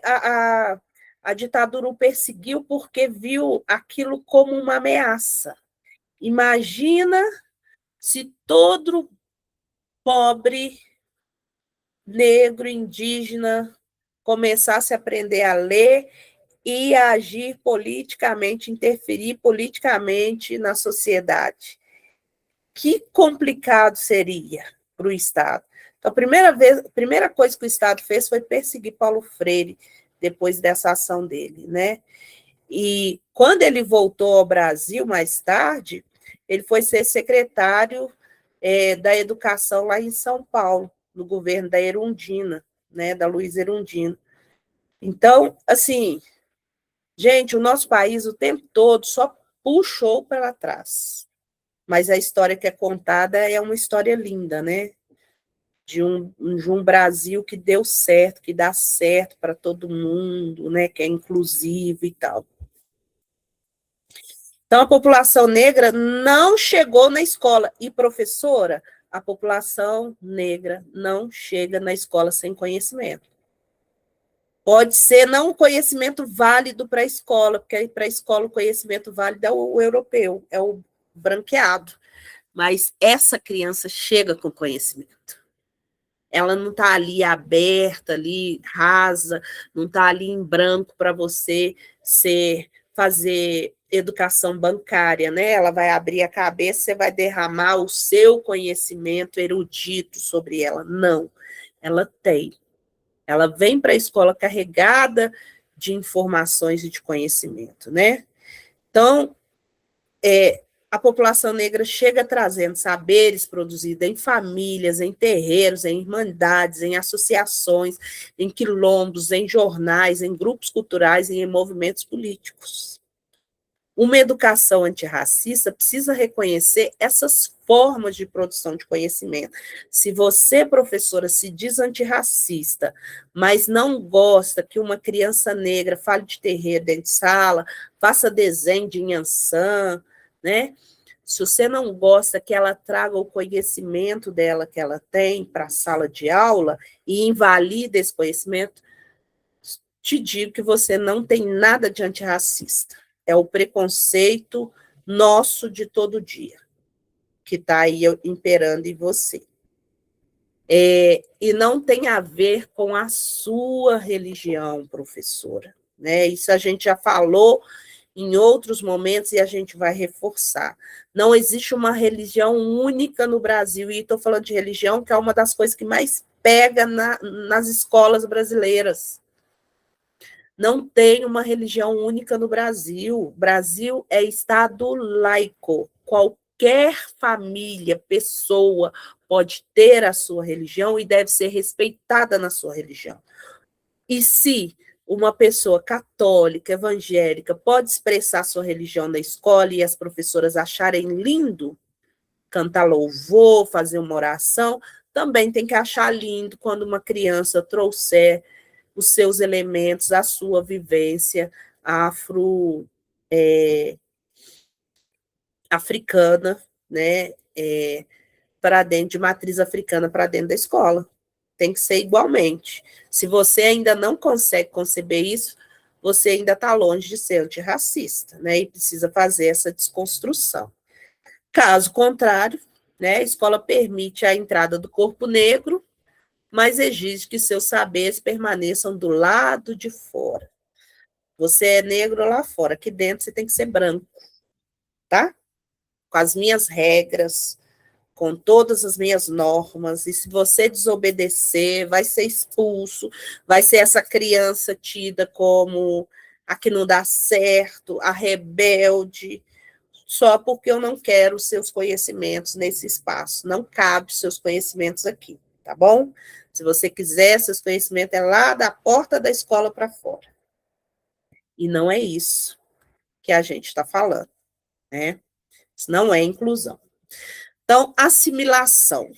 a ditadura o perseguiu porque viu aquilo como uma ameaça. Imagina se todo pobre, negro, indígena começasse a aprender a ler e a agir politicamente, interferir politicamente na sociedade. Que complicado seria para o Estado. Então, a primeira coisa que o Estado fez foi perseguir Paulo Freire, depois dessa ação dele, né? E quando ele voltou ao Brasil, mais tarde, ele foi ser secretário da Educação lá em São Paulo, no governo da Erundina, né, da Luísa Erundina. Então, assim, gente, o nosso país o tempo todo só puxou para trás. Mas a história que é contada é uma história linda, né? De um Brasil que deu certo, que dá certo para todo mundo, né? Que é inclusivo e tal. Então, a população negra não chegou na escola. E, professora, a população negra não chega na escola sem conhecimento. Pode ser não um conhecimento válido para a escola, porque para a escola o conhecimento válido é o europeu, é o branqueado. Mas essa criança chega com conhecimento. Ela não está ali aberta, ali rasa, não está ali em branco para você fazer educação bancária, né? Ela vai abrir a cabeça, você vai derramar o seu conhecimento erudito sobre ela. Não, ela tem. Ela vem para a escola carregada de informações e de conhecimento, né? Então, a população negra chega trazendo saberes produzidos em famílias, em terreiros, em irmandades, em associações, em quilombos, em jornais, em grupos culturais e em movimentos políticos. Uma educação antirracista precisa reconhecer essas formas de produção de conhecimento. Se você, professora, se diz antirracista, mas não gosta que uma criança negra fale de terreiro dentro de sala, faça desenho de Inhansã, né? Se você não gosta que ela traga o conhecimento dela que ela tem para a sala de aula e invalida esse conhecimento, te digo que você não tem nada de antirracista. É o preconceito nosso de todo dia, que está aí imperando em você. E não tem a ver com a sua religião, professora. Né? Isso a gente já falou em outros momentos e a gente vai reforçar. Não existe uma religião única no Brasil, e estou falando de religião, que é uma das coisas que mais pega nas escolas brasileiras. Não tem uma religião única no Brasil. O Brasil é Estado laico. Qualquer família, pessoa pode ter a sua religião e deve ser respeitada na sua religião. E se uma pessoa católica, evangélica, pode expressar sua religião na escola e as professoras acharem lindo cantar louvor, fazer uma oração, também tem que achar lindo quando uma criança trouxer os seus elementos, a sua vivência africana, né, para dentro, de matriz africana para dentro da escola. Tem que ser igualmente. Se você ainda não consegue conceber isso, você ainda está longe de ser antirracista, né, e precisa fazer essa desconstrução. Caso contrário, né, a escola permite a entrada do corpo negro, mas exige que seus saberes permaneçam do lado de fora. Você é negro lá fora, aqui dentro você tem que ser branco, tá? Com as minhas regras, com todas as minhas normas, e se você desobedecer, vai ser expulso, vai ser essa criança tida como a que não dá certo, a rebelde, só porque eu não quero os seus conhecimentos nesse espaço. Não cabe os seus conhecimentos aqui, tá bom? Se você quiser, seus conhecimentos é lá da porta da escola para fora. E não é isso que a gente está falando, né? Isso não é inclusão. Então, assimilação.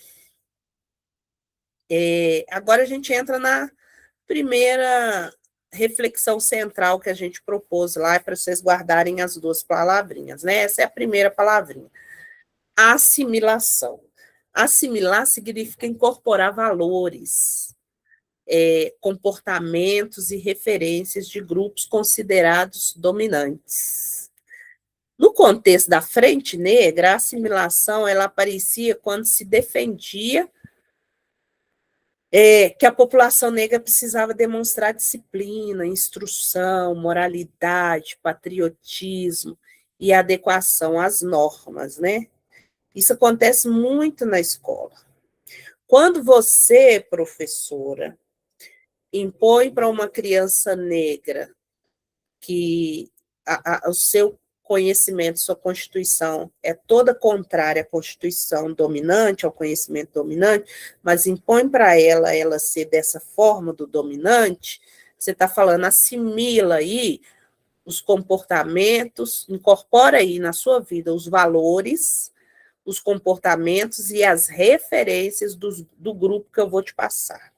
Agora a gente entra na primeira reflexão central que a gente propôs lá, para vocês guardarem as duas palavrinhas, né? Essa é a primeira palavrinha. Assimilação. Assimilar significa incorporar valores, comportamentos e referências de grupos considerados dominantes. No contexto da Frente Negra, a assimilação ela aparecia quando se defendia que a população negra precisava demonstrar disciplina, instrução, moralidade, patriotismo e adequação às normas, né? Isso acontece muito na escola. Quando você, professora, impõe para uma criança negra que o seu conhecimento, sua constituição é toda contrária à constituição dominante, ao conhecimento dominante, mas impõe para ela ser dessa forma do dominante, você está falando, assimila aí os comportamentos, incorpora aí na sua vida os valores, os comportamentos e as referências do grupo que eu vou te passar.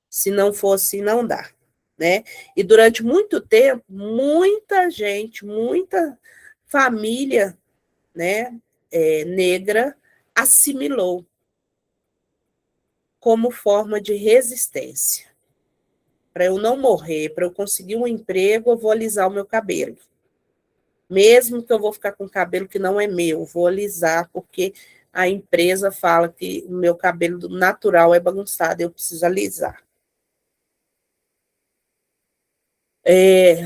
Se não for assim, não dá. Né? E durante muito tempo, muita gente, muita família, né, negra assimilou como forma de resistência. Para eu não morrer, para eu conseguir um emprego, eu vou alisar o meu cabelo. Mesmo que eu vou ficar com cabelo que não é meu, vou alisar, porque a empresa fala que o meu cabelo natural é bagunçado, eu preciso alisar.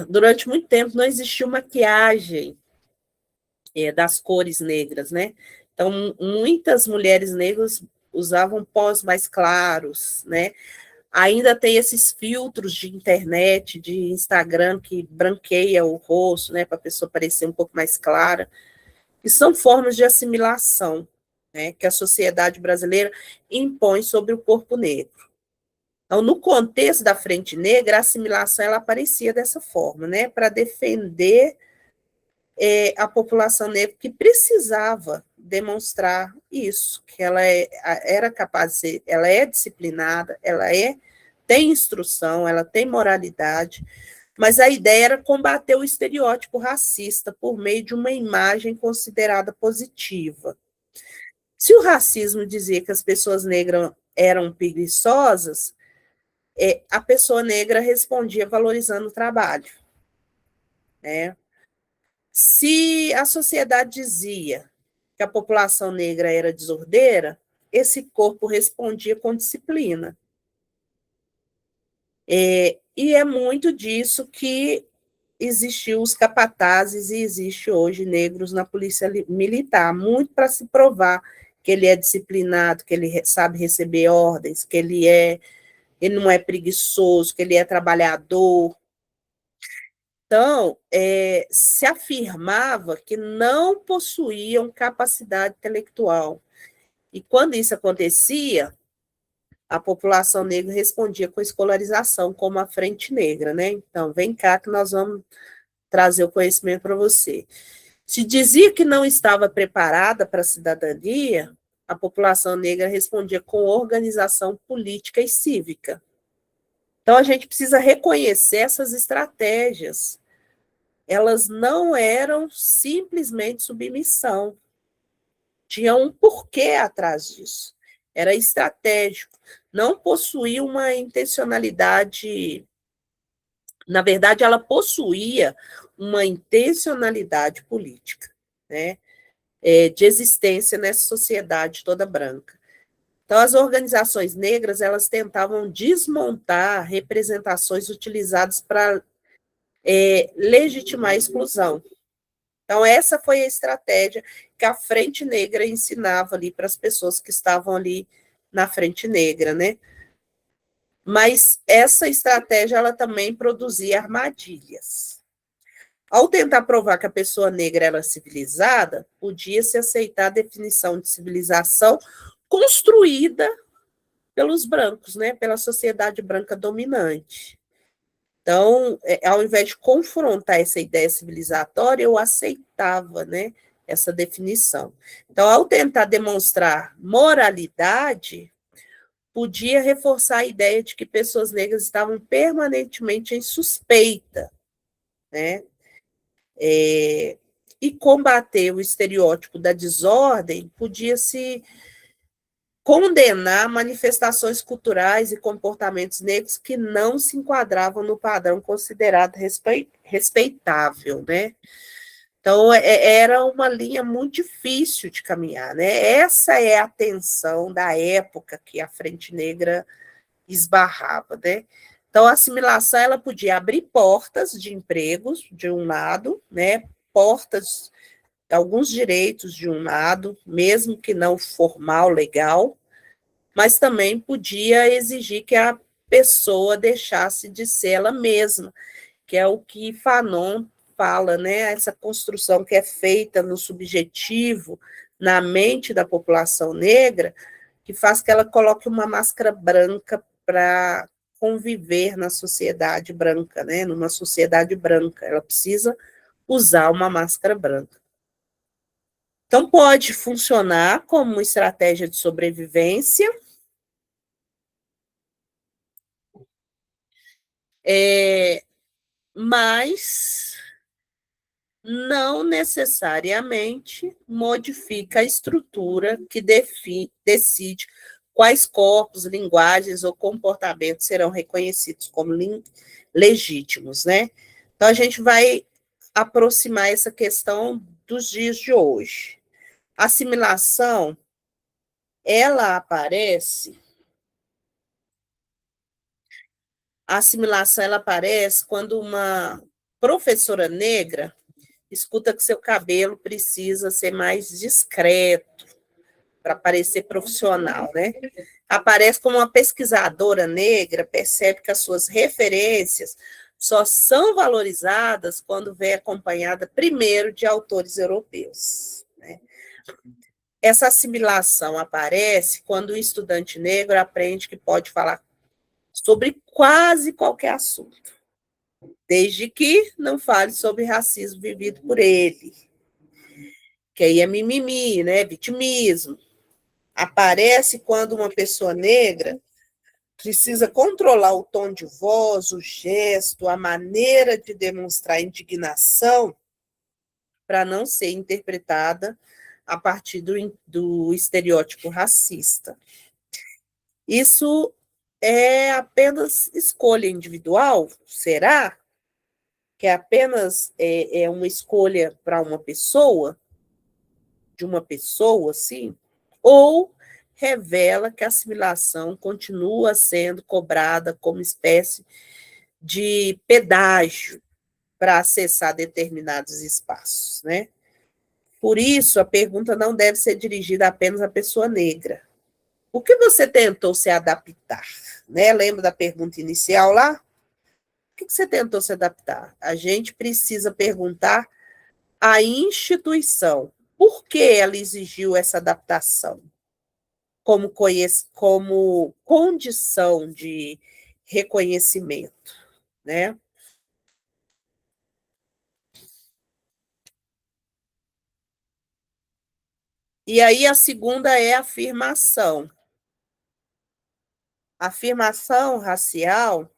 Durante muito tempo não existiu maquiagem das cores negras, né? Então, muitas mulheres negras usavam pós mais claros, né? Ainda tem esses filtros de internet, de Instagram, que branqueia o rosto, né? Para a pessoa parecer um pouco mais clara. E são formas de assimilação, né? Que a sociedade brasileira impõe sobre o corpo negro. Então, no contexto da Frente Negra, a assimilação ela aparecia dessa forma, né? Para defender a população negra que precisava demonstrar isso, que ela era capaz de ser, ela é disciplinada, tem instrução, ela tem moralidade, mas a ideia era combater o estereótipo racista por meio de uma imagem considerada positiva. Se o racismo dizia que as pessoas negras eram preguiçosas, a pessoa negra respondia valorizando o trabalho, né? Se a sociedade dizia que a população negra era desordeira, esse corpo respondia com disciplina. E é muito disso que existiu os capatazes e existe hoje negros na polícia militar, muito para se provar que ele é disciplinado, que ele sabe receber ordens, que ele não é preguiçoso, que ele é trabalhador. Então, se afirmava que não possuíam capacidade intelectual. E quando isso acontecia, a população negra respondia com escolarização, como a Frente Negra, né? Então, vem cá que nós vamos trazer o conhecimento para você. Se dizia que não estava preparada para a cidadania, a população negra respondia com organização política e cívica. Então, a gente precisa reconhecer essas estratégias. Elas não eram simplesmente submissão. Tinha um porquê atrás disso. Era estratégico. Não possuía uma intencionalidade. Na verdade, ela possuía uma intencionalidade política, né? De existência nessa sociedade toda branca. Então, as organizações negras elas tentavam desmontar representações utilizadas para legitimar a exclusão. Então, essa foi a estratégia que a Frente Negra ensinava ali para as pessoas que estavam ali na Frente Negra, né? Mas essa estratégia, ela também produzia armadilhas. Ao tentar provar que a pessoa negra era civilizada, podia-se aceitar a definição de civilização construída pelos brancos, né, pela sociedade branca dominante. Então, ao invés de confrontar essa ideia civilizatória, eu aceitava, né, essa definição. Então, ao tentar demonstrar moralidade, podia reforçar a ideia de que pessoas negras estavam permanentemente em suspeita, né? E combater o estereótipo da desordem podia se condenar manifestações culturais e comportamentos negros que não se enquadravam no padrão considerado respeitável, né? Então, era uma linha muito difícil de caminhar, né? Essa é a tensão da época que a Frente Negra esbarrava, né? Então, a assimilação ela podia abrir portas de empregos, de um lado, né? Portas, alguns direitos de um lado, mesmo que não formal, legal, mas também podia exigir que a pessoa deixasse de ser ela mesma, que é o que Fanon fala, né? Essa construção que é feita no subjetivo, na mente da população negra, que faz que ela coloque uma máscara branca para conviver na sociedade branca, né? Numa sociedade branca, ela precisa usar uma máscara branca. Então, pode funcionar como uma estratégia de sobrevivência, mas não necessariamente modifica a estrutura que decide quais corpos, linguagens ou comportamentos serão reconhecidos como legítimos, né? Então, a gente vai aproximar essa questão dos dias de hoje. A assimilação, ela aparece, a assimilação, ela aparece quando uma professora negra escuta que seu cabelo precisa ser mais discreto para parecer profissional, né? Aparece como uma pesquisadora negra, percebe que as suas referências só são valorizadas quando vem acompanhada primeiro de autores europeus, né? Essa assimilação aparece quando o estudante negro aprende que pode falar sobre quase qualquer assunto, desde que não fale sobre racismo vivido por ele, que aí é mimimi, né? Vitimismo. Aparece quando uma pessoa negra precisa controlar o tom de voz, o gesto, a maneira de demonstrar indignação para não ser interpretada a partir do estereótipo racista. Isso é apenas escolha individual? Será que é apenas uma escolha para uma pessoa? De uma pessoa, sim? Ou revela que a assimilação continua sendo cobrada como espécie de pedágio para acessar determinados espaços, né? Por isso, a pergunta não deve ser dirigida apenas à pessoa negra. O que você tentou se adaptar? Né? Lembra da pergunta inicial lá? O que você tentou se adaptar? A gente precisa perguntar à instituição por que ela exigiu essa adaptação como condição de reconhecimento, né? E aí a segunda é a afirmação. A afirmação racial,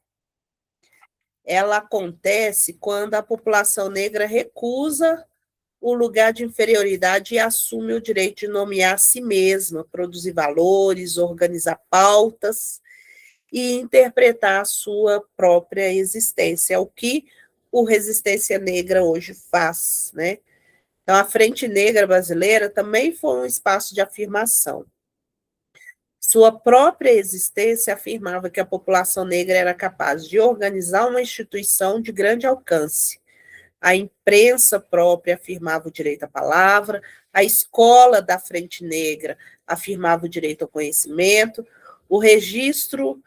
ela acontece quando a população negra recusa o lugar de inferioridade e assume o direito de nomear a si mesma, produzir valores, organizar pautas e interpretar a sua própria existência, é o que o Resistência Negra hoje faz, né? Então, a Frente Negra Brasileira também foi um espaço de afirmação. Sua própria existência afirmava que a população negra era capaz de organizar uma instituição de grande alcance. A imprensa própria afirmava o direito à palavra, a escola da Frente Negra afirmava o direito ao conhecimento, o registro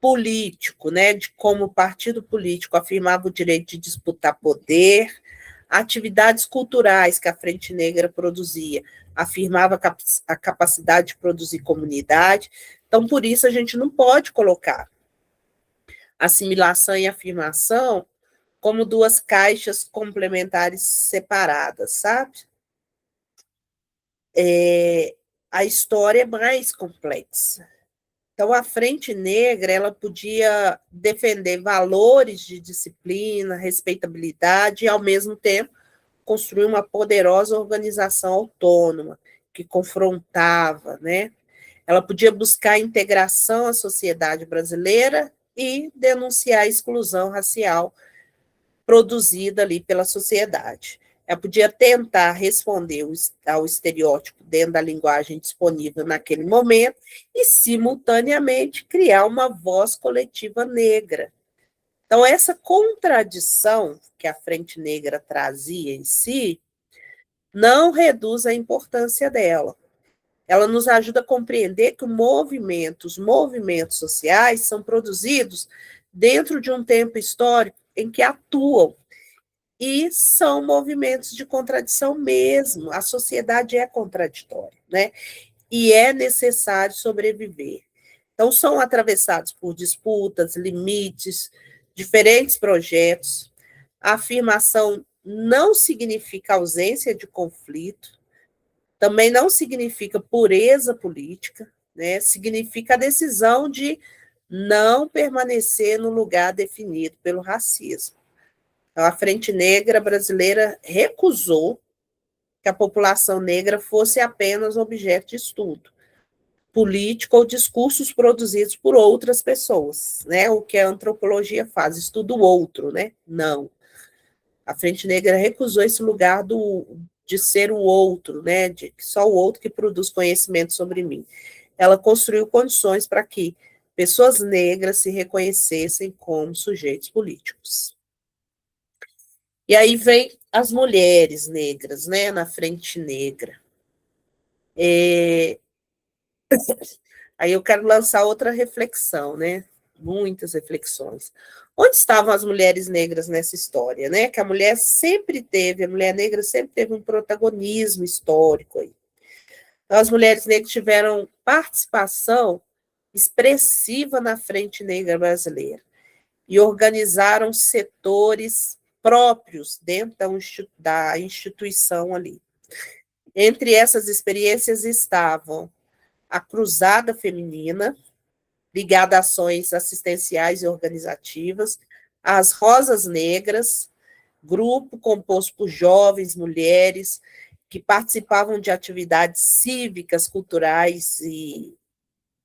político, né, de como partido político afirmava o direito de disputar poder, atividades culturais que a Frente Negra produzia, afirmava a capacidade de produzir comunidade. Então, por isso, a gente não pode colocar assimilação e afirmação como duas caixas complementares separadas, sabe? A história é mais complexa. Então, a Frente Negra, ela podia defender valores de disciplina, respeitabilidade e, ao mesmo tempo, construir uma poderosa organização autônoma que confrontava, né? Ela podia buscar a integração à sociedade brasileira e denunciar a exclusão racial produzida ali pela sociedade. Ela podia tentar responder ao estereótipo dentro da linguagem disponível naquele momento e, simultaneamente, criar uma voz coletiva negra. Então, essa contradição que a Frente Negra trazia em si não reduz a importância dela. Ela nos ajuda a compreender que os movimentos sociais são produzidos dentro de um tempo histórico em que atuam e são movimentos de contradição mesmo. A sociedade é contraditória, né? E é necessário sobreviver. Então, são atravessados por disputas, limites, diferentes projetos. A afirmação não significa ausência de conflito, também não significa pureza política, né? Significa a decisão de não permanecer no lugar definido pelo racismo. A Frente Negra brasileira recusou que a população negra fosse apenas objeto de estudo político ou discursos produzidos por outras pessoas, né? O que a antropologia faz, estuda o outro, né? Não. A Frente Negra recusou esse lugar de ser o outro, né? De só o outro que produz conhecimento sobre mim. Ela construiu condições para que pessoas negras se reconhecessem como sujeitos políticos. E aí vem as mulheres negras, né, na Frente Negra. Aí eu quero lançar outra reflexão, né? Muitas reflexões. Onde estavam as mulheres negras nessa história, né? Que a mulher negra sempre teve um protagonismo histórico aí. Então, as mulheres negras tiveram participação expressiva na Frente Negra brasileira e organizaram setores próprios dentro da instituição ali. Entre essas experiências estavam a Cruzada Feminina, ligada a ações assistenciais e organizativas, as Rosas Negras, grupo composto por jovens, mulheres, que participavam de atividades cívicas, culturais e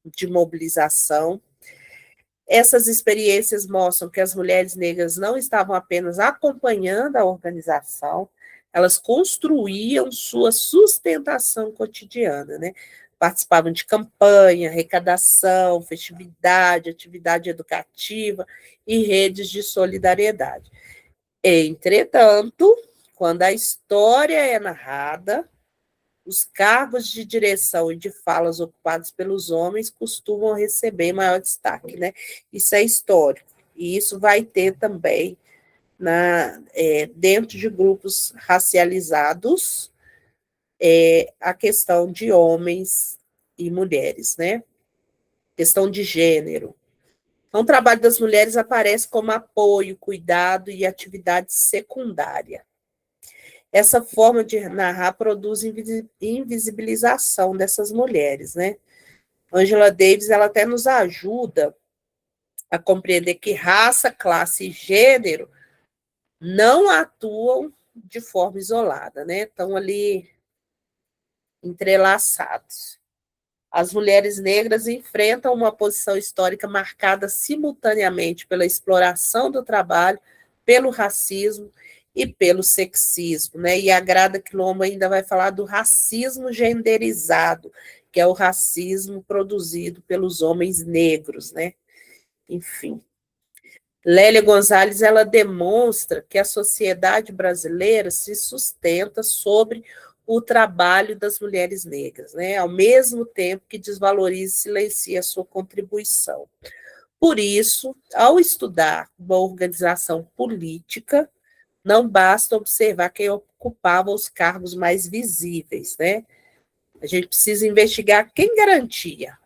de mobilização. Essas experiências mostram que as mulheres negras não estavam apenas acompanhando a organização, elas construíam sua sustentação cotidiana, né? Participavam de campanha, arrecadação, festividade, atividade educativa e redes de solidariedade. Entretanto, quando a história é narrada, os cargos de direção e de falas ocupados pelos homens costumam receber maior destaque, né? Isso é histórico. E isso vai ter também dentro de grupos racializados a questão de homens e mulheres, né? Questão de gênero. Então, o trabalho das mulheres aparece como apoio, cuidado e atividade secundária. Essa forma de narrar produz invisibilização dessas mulheres, né? Angela Davis, ela até nos ajuda a compreender que raça, classe e gênero não atuam de forma isolada, né? Estão ali entrelaçados. As mulheres negras enfrentam uma posição histórica marcada simultaneamente pela exploração do trabalho, pelo racismo e pelo sexismo, né? E a Grada Quilombo ainda vai falar do racismo genderizado, que é o racismo produzido pelos homens negros, né? Enfim. Lélia Gonzalez, ela demonstra que a sociedade brasileira se sustenta sobre o trabalho das mulheres negras, né? Ao mesmo tempo que desvaloriza e silencia a sua contribuição. Por isso, ao estudar uma organização política, Não basta observar quem ocupava os cargos mais visíveis, né? A gente precisa investigar quem garantia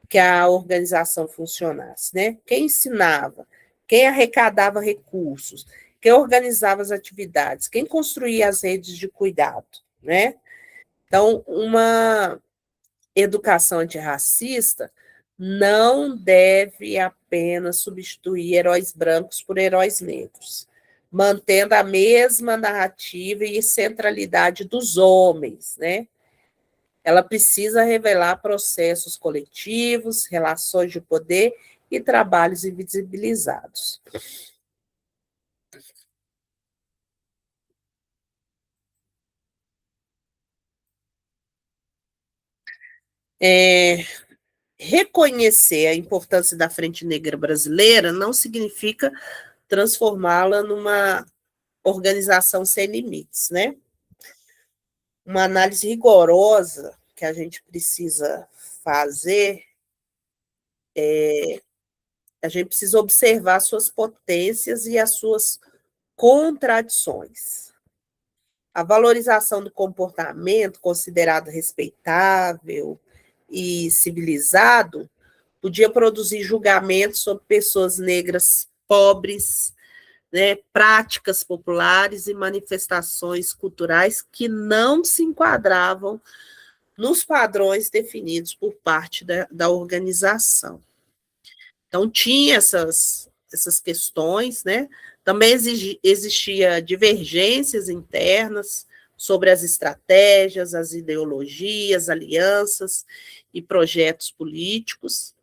que a organização funcionasse, né? Quem ensinava, quem arrecadava recursos, quem organizava as atividades, quem construía as redes de cuidado, né? Então, uma educação antirracista não deve apenas substituir heróis brancos por heróis negros, mantendo a mesma narrativa e centralidade dos homens, né? Ela precisa revelar processos coletivos, relações de poder e trabalhos invisibilizados. É, reconhecer a importância da Frente Negra Brasileira não significa transformá-la numa organização sem limites, né? Uma análise rigorosa que a gente precisa fazer, a gente precisa observar suas potências e as suas contradições. A valorização do comportamento considerado respeitável e civilizado podia produzir julgamentos sobre pessoas negras pobres, né, práticas populares e manifestações culturais que não se enquadravam nos padrões definidos por parte da organização. Então, tinha essas questões, né? Também existia divergências internas sobre as estratégias, as ideologias, alianças e projetos políticos.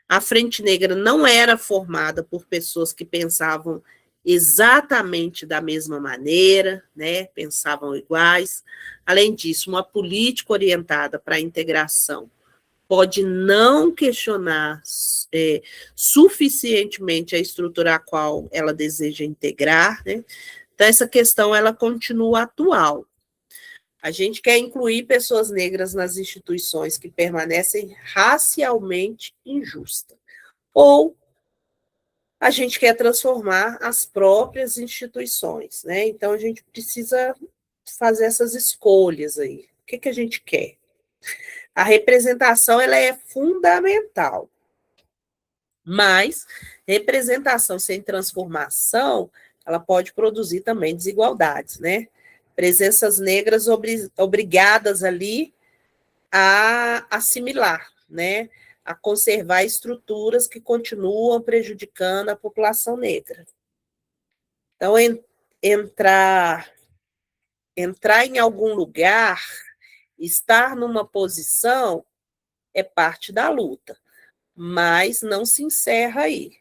A Frente Negra não era formada por pessoas que pensavam exatamente da mesma maneira, né? Pensavam iguais. Além disso, uma política orientada para a integração pode não questionar suficientemente a estrutura a qual ela deseja integrar, né? Então, essa questão ela continua atual. A gente quer incluir pessoas negras nas instituições que permanecem racialmente injustas. Ou a gente quer transformar as próprias instituições, né? Então, a gente precisa fazer essas escolhas aí. O que a gente quer? A representação ela é fundamental, mas representação sem transformação, ela pode produzir também desigualdades, né? Presenças negras obrigadas ali a assimilar, né? A conservar estruturas que continuam prejudicando a população negra. Então, entrar, entrar em algum lugar, estar numa posição é parte da luta, mas não se encerra aí.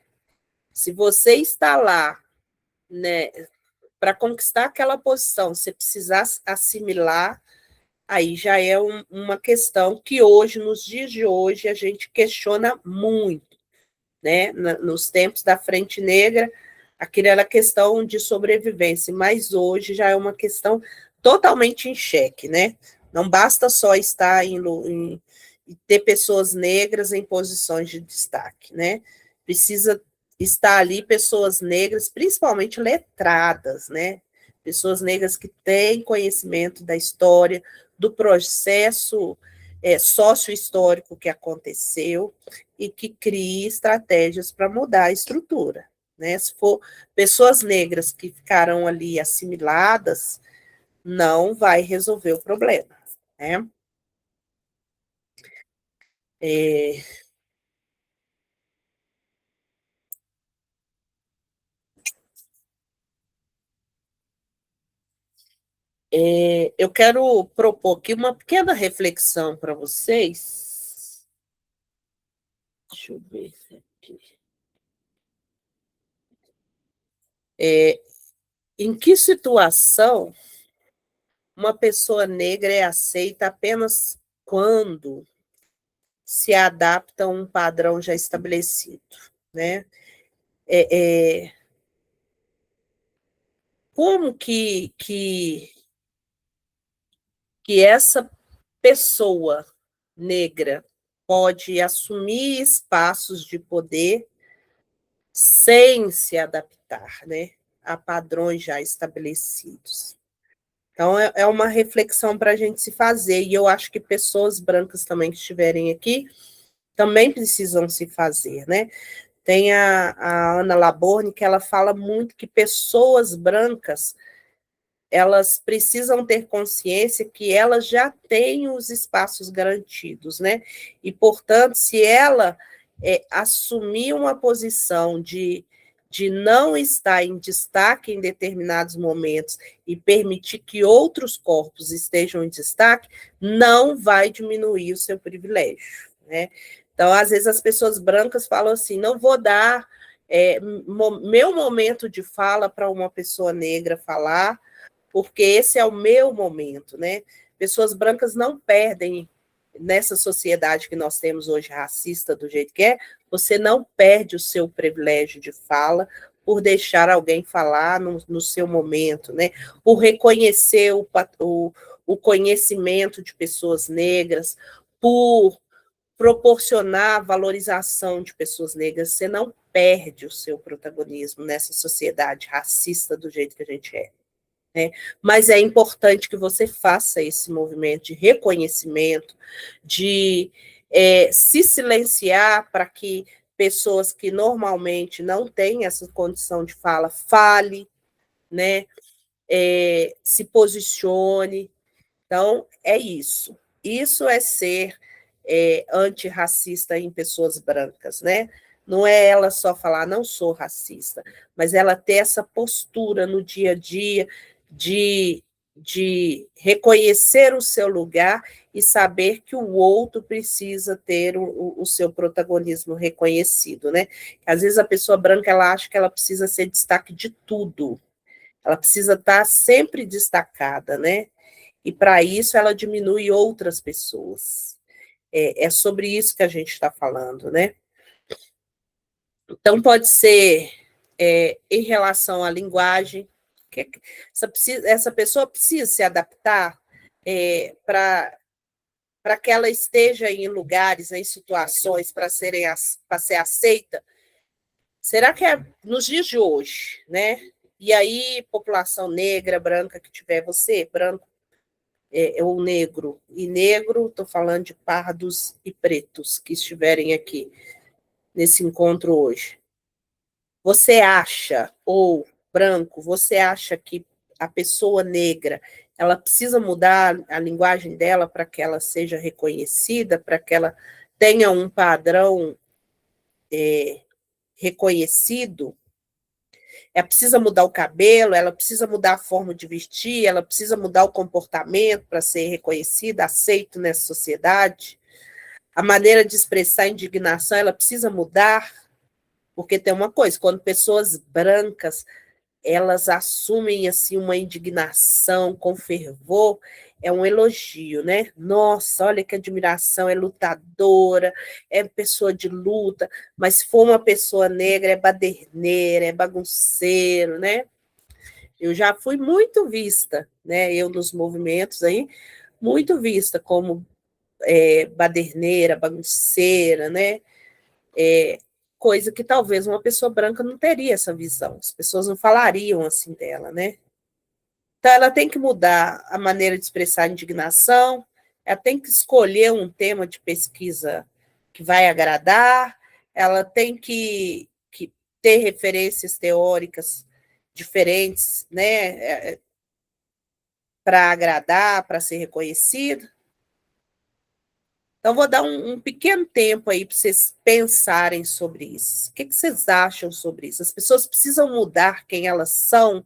Se você está lá, né, para conquistar aquela posição, você precisar assimilar, aí já é uma questão que hoje, nos dias de hoje, a gente questiona muito, né? Nos tempos da Frente Negra, aquilo era questão de sobrevivência, mas hoje já é uma questão totalmente em xeque, né? Não basta só estar em ter pessoas negras em posições de destaque, né? Precisa estar ali pessoas negras, principalmente letradas, né? Pessoas negras que têm conhecimento da história, do processo sócio-histórico que aconteceu e que crie estratégias para mudar a estrutura. Né? Se for pessoas negras que ficarão ali assimiladas, não vai resolver o problema. Né? É, eu quero propor aqui uma pequena reflexão para vocês. Deixa eu ver aqui. É, em que situação uma pessoa negra é aceita apenas quando se adapta a um padrão já estabelecido, né? É, como que essa pessoa negra pode assumir espaços de poder sem se adaptar, né? a padrões já estabelecidos. Então, é uma reflexão para a gente se fazer, e eu acho que pessoas brancas também que estiverem aqui também precisam se fazer, né? Tem a Ana Laborne, que ela fala muito que pessoas brancas, elas precisam ter consciência que elas já têm os espaços garantidos, né? E, portanto, se ela assumir uma posição de não estar em destaque em determinados momentos e permitir que outros corpos estejam em destaque, não vai diminuir o seu privilégio, né? Então, às vezes, as pessoas brancas falam assim, não vou dar meu momento de fala para uma pessoa negra falar, porque esse é o meu momento, né? Pessoas brancas não perdem, nessa sociedade que nós temos hoje, racista do jeito que é, você não perde o seu privilégio de fala por deixar alguém falar no seu momento, né? Por reconhecer o conhecimento de pessoas negras, por proporcionar valorização de pessoas negras, você não perde o seu protagonismo nessa sociedade racista do jeito que a gente é. Né? Mas é importante que você faça esse movimento de reconhecimento, de se silenciar para que pessoas que normalmente não têm essa condição de fala, fale, né? Se posicione. Então, é isso. Isso é ser antirracista em pessoas brancas, né? Não é ela só falar, não sou racista, mas ela ter essa postura no dia a dia de, de reconhecer o seu lugar e saber que o outro precisa ter o seu protagonismo reconhecido, né? Às vezes a pessoa branca, ela acha que ela precisa ser destaque de tudo, ela precisa estar sempre destacada, né? E para isso ela diminui outras pessoas. É sobre isso que a gente está falando, né? Então, pode ser em relação à linguagem, que essa pessoa precisa se adaptar para que ela esteja em lugares, em situações para ser aceita. Será que é nos dias de hoje, né? E aí, população negra, branca que tiver, você, branco, ou negro. E negro, estou falando de pardos e pretos que estiverem aqui nesse encontro hoje. Você acha, ou branco, você acha que a pessoa negra, ela precisa mudar a linguagem dela para que ela seja reconhecida, para que ela tenha um padrão reconhecido? Ela precisa mudar o cabelo, ela precisa mudar a forma de vestir, ela precisa mudar o comportamento para ser reconhecida, aceito nessa sociedade. A maneira de expressar indignação, ela precisa mudar, porque tem uma coisa, quando pessoas brancas, elas assumem assim uma indignação com fervor, é um elogio, né? Nossa, olha que admiração, é lutadora, é pessoa de luta, mas se for uma pessoa negra, é baderneira, é bagunceiro, né? Eu já fui muito vista, né? Eu nos movimentos aí, muito vista como baderneira, bagunceira, né? Coisa que talvez uma pessoa branca não teria essa visão, as pessoas não falariam assim dela, né? Então, ela tem que mudar a maneira de expressar a indignação, ela tem que escolher um tema de pesquisa que vai agradar, ela tem que ter referências teóricas diferentes, né, para agradar, para ser reconhecida. Então, vou dar um pequeno tempo aí para vocês pensarem sobre isso. O que vocês acham sobre isso? As pessoas precisam mudar quem elas são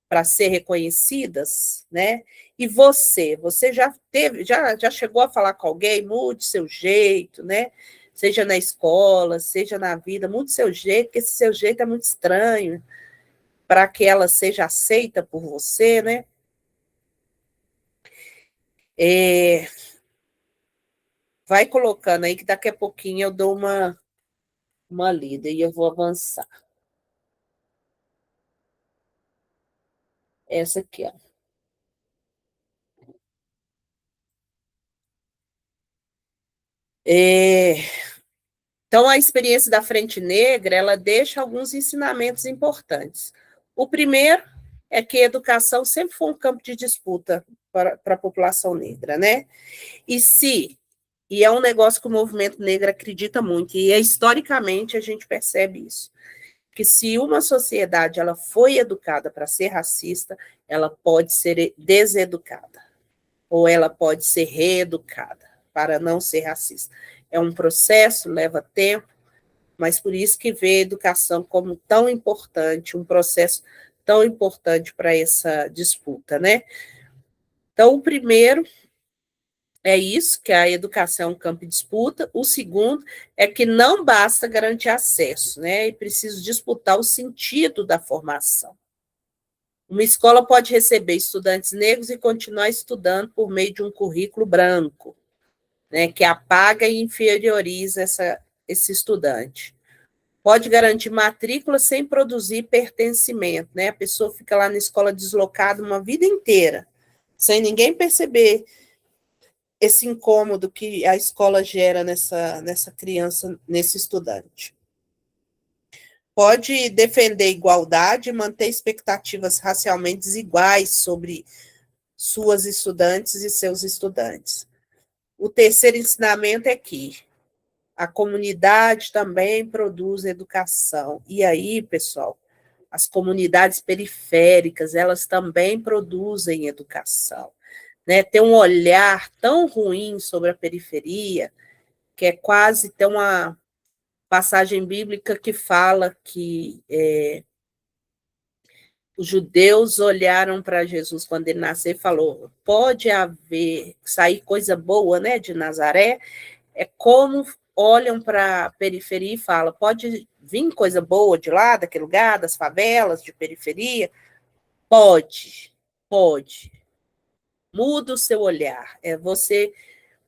para ser reconhecidas, né? E você já chegou a falar com alguém, mude seu jeito, né? Seja na escola, seja na vida, mude seu jeito, porque esse seu jeito é muito estranho, para que ela seja aceita por você, né? Vai colocando aí que daqui a pouquinho eu dou uma lida e eu vou avançar. Essa aqui, ó. Então, a experiência da Frente Negra, ela deixa alguns ensinamentos importantes. O primeiro é que a educação sempre foi um campo de disputa para a população negra, né? E é um negócio que o movimento negro acredita muito, e historicamente a gente percebe isso, que se uma sociedade ela foi educada para ser racista, ela pode ser deseducada, ou ela pode ser reeducada para não ser racista. É um processo, leva tempo, mas por isso que vê a educação como tão importante, um processo tão importante para essa disputa, né? Então, o primeiro é isso, que a educação é um campo de disputa. O segundo é que não basta garantir acesso, né? É preciso disputar o sentido da formação. Uma escola pode receber estudantes negros e continuar estudando por meio de um currículo branco, né, que apaga e inferioriza esse estudante. Pode garantir matrícula sem produzir pertencimento, né? A pessoa fica lá na escola deslocada uma vida inteira, sem ninguém perceber esse incômodo que a escola gera nessa criança, nesse estudante. Pode defender igualdade e manter expectativas racialmente desiguais sobre suas estudantes e seus estudantes. O terceiro ensinamento é que a comunidade também produz educação. E aí, pessoal, as comunidades periféricas, elas também produzem educação. Né? Tem um olhar tão ruim sobre a periferia, que é quase ter uma passagem bíblica que fala que os judeus olharam para Jesus quando ele nasceu e falou, pode sair coisa boa, né, de Nazaré? É como olham para a periferia e falam, pode vir coisa boa de lá, daquele lugar, das favelas, de periferia? Pode, pode. Muda o seu olhar. É você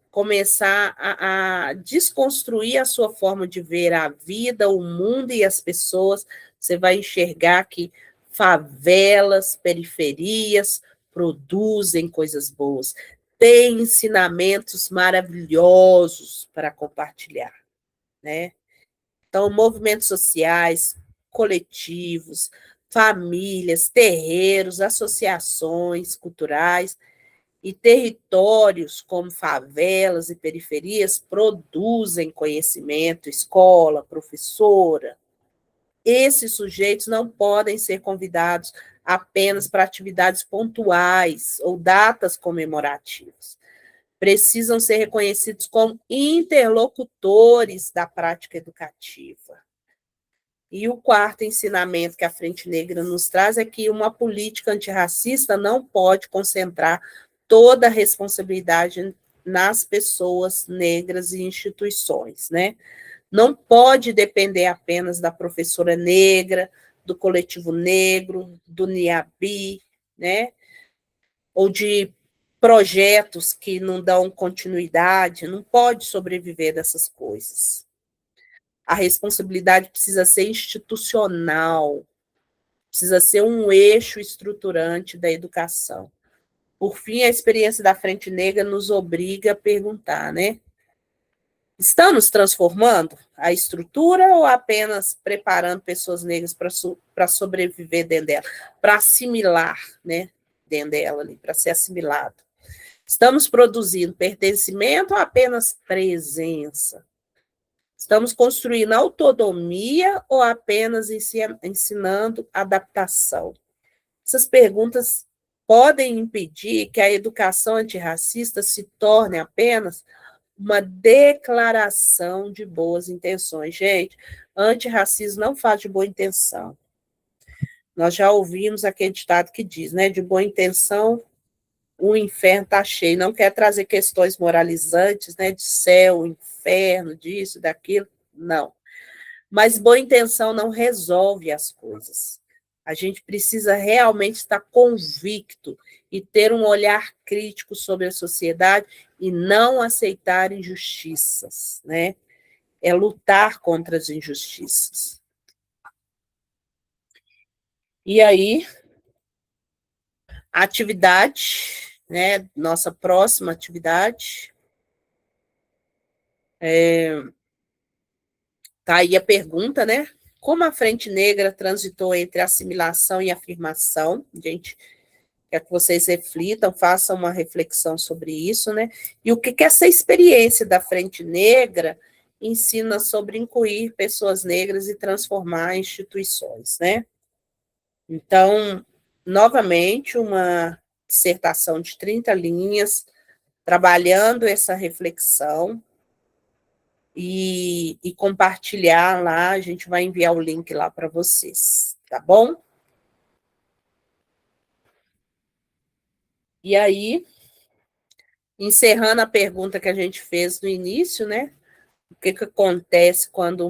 começar a desconstruir a sua forma de ver a vida, o mundo e as pessoas. Você vai enxergar que favelas, periferias produzem coisas boas, tem ensinamentos maravilhosos para compartilhar, né? Então, movimentos sociais, coletivos, famílias, terreiros, associações culturais e territórios como favelas e periferias produzem conhecimento, escola, professora. Esses sujeitos não podem ser convidados apenas para atividades pontuais ou datas comemorativas. Precisam ser reconhecidos como interlocutores da prática educativa. E o quarto ensinamento que a Frente Negra nos traz é que uma política antirracista não pode concentrar toda a responsabilidade nas pessoas negras e instituições, né? Não pode depender apenas da professora negra, do coletivo negro, do NIABI, né? Ou de projetos que não dão continuidade, não pode sobreviver dessas coisas. A responsabilidade precisa ser institucional, precisa ser um eixo estruturante da educação. Por fim, a experiência da Frente Negra nos obriga a perguntar, né? Estamos transformando a estrutura ou apenas preparando pessoas negras para sobreviver dentro dela, para assimilar, né, dentro dela ali, para ser assimilado? Estamos produzindo pertencimento ou apenas presença? Estamos construindo autonomia ou apenas ensinando adaptação? Essas perguntas podem impedir que a educação antirracista se torne apenas uma declaração de boas intenções. Gente, antirracismo não faz de boa intenção. Nós já ouvimos aquele ditado que diz, né, de boa intenção o inferno está cheio. Não quer trazer questões moralizantes, né, de céu, inferno, disso, daquilo, não. Mas boa intenção não resolve as coisas. A gente precisa realmente estar convicto e ter um olhar crítico sobre a sociedade e não aceitar injustiças, né? É lutar contra as injustiças. E aí, a atividade, né? Nossa próxima atividade. Tá aí a pergunta, né? como a Frente Negra transitou entre assimilação e afirmação. Gente, quero que vocês reflitam, façam uma reflexão sobre isso, né? E o que essa experiência da Frente Negra ensina sobre incluir pessoas negras e transformar instituições, né? Então, novamente, uma dissertação de 30 linhas, trabalhando essa reflexão e compartilhar lá, a gente vai enviar o link lá para vocês, tá bom? E aí, encerrando a pergunta que a gente fez no início, né? O que acontece quando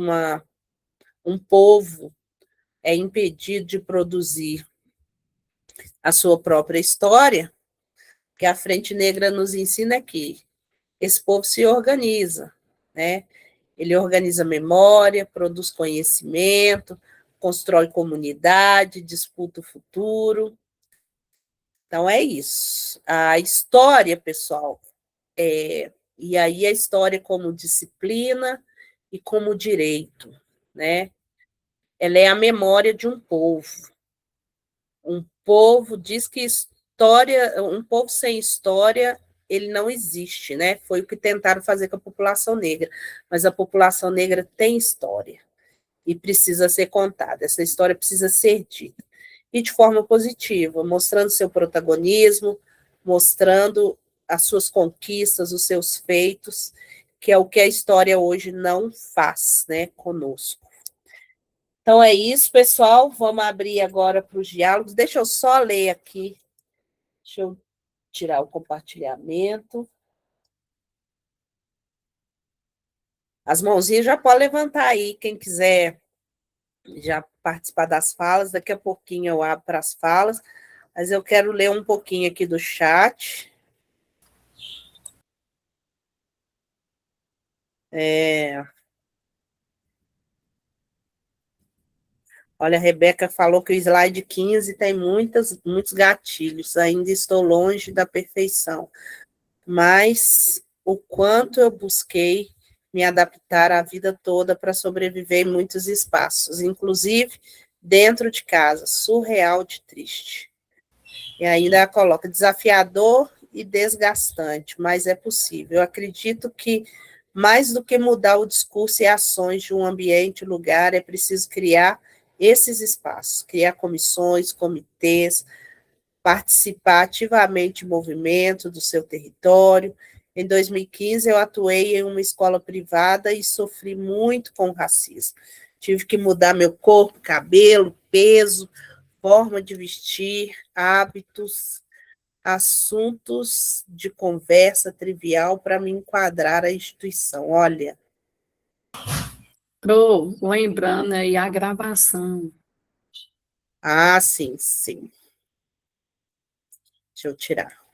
um povo é impedido de produzir a sua própria história? Que a Frente Negra nos ensina que esse povo se organiza, né? Ele organiza memória, produz conhecimento, constrói comunidade, disputa o futuro. Então, é isso. A história, pessoal, e aí a história como disciplina e como direito, né? Ela é a memória de um povo. Um povo diz que história, um povo sem história, ele não existe, né? Foi o que tentaram fazer com a população negra. Mas a população negra tem história e precisa ser contada. Essa história precisa ser dita. E de forma positiva, mostrando seu protagonismo, mostrando as suas conquistas, os seus feitos, que é o que a história hoje não faz, né, conosco. Então é isso, pessoal. Vamos abrir agora para os diálogos. Deixa eu só ler aqui. Deixa eu tirar o compartilhamento. As mãozinhas já pode levantar aí, quem quiser já participar das falas. Daqui a pouquinho eu abro para as falas, mas eu quero ler um pouquinho aqui do chat. Olha, a Rebeca falou que o slide 15 tem muitos gatilhos. Ainda estou longe da perfeição, mas o quanto eu busquei me adaptar a vida toda para sobreviver em muitos espaços, inclusive dentro de casa, surreal de triste. E ainda coloca desafiador e desgastante, mas é possível. Eu acredito que mais do que mudar o discurso e ações de um ambiente, lugar, é preciso criar esses espaços, criar comissões, comitês, participar ativamente de movimentos do seu território. Em 2015, eu atuei em uma escola privada e sofri muito com o racismo. Tive que mudar meu corpo, cabelo, peso, forma de vestir, hábitos, assuntos de conversa trivial para me enquadrar a instituição. Olha. Lembrando aí a gravação. Ah, sim, sim. Deixa eu tirar.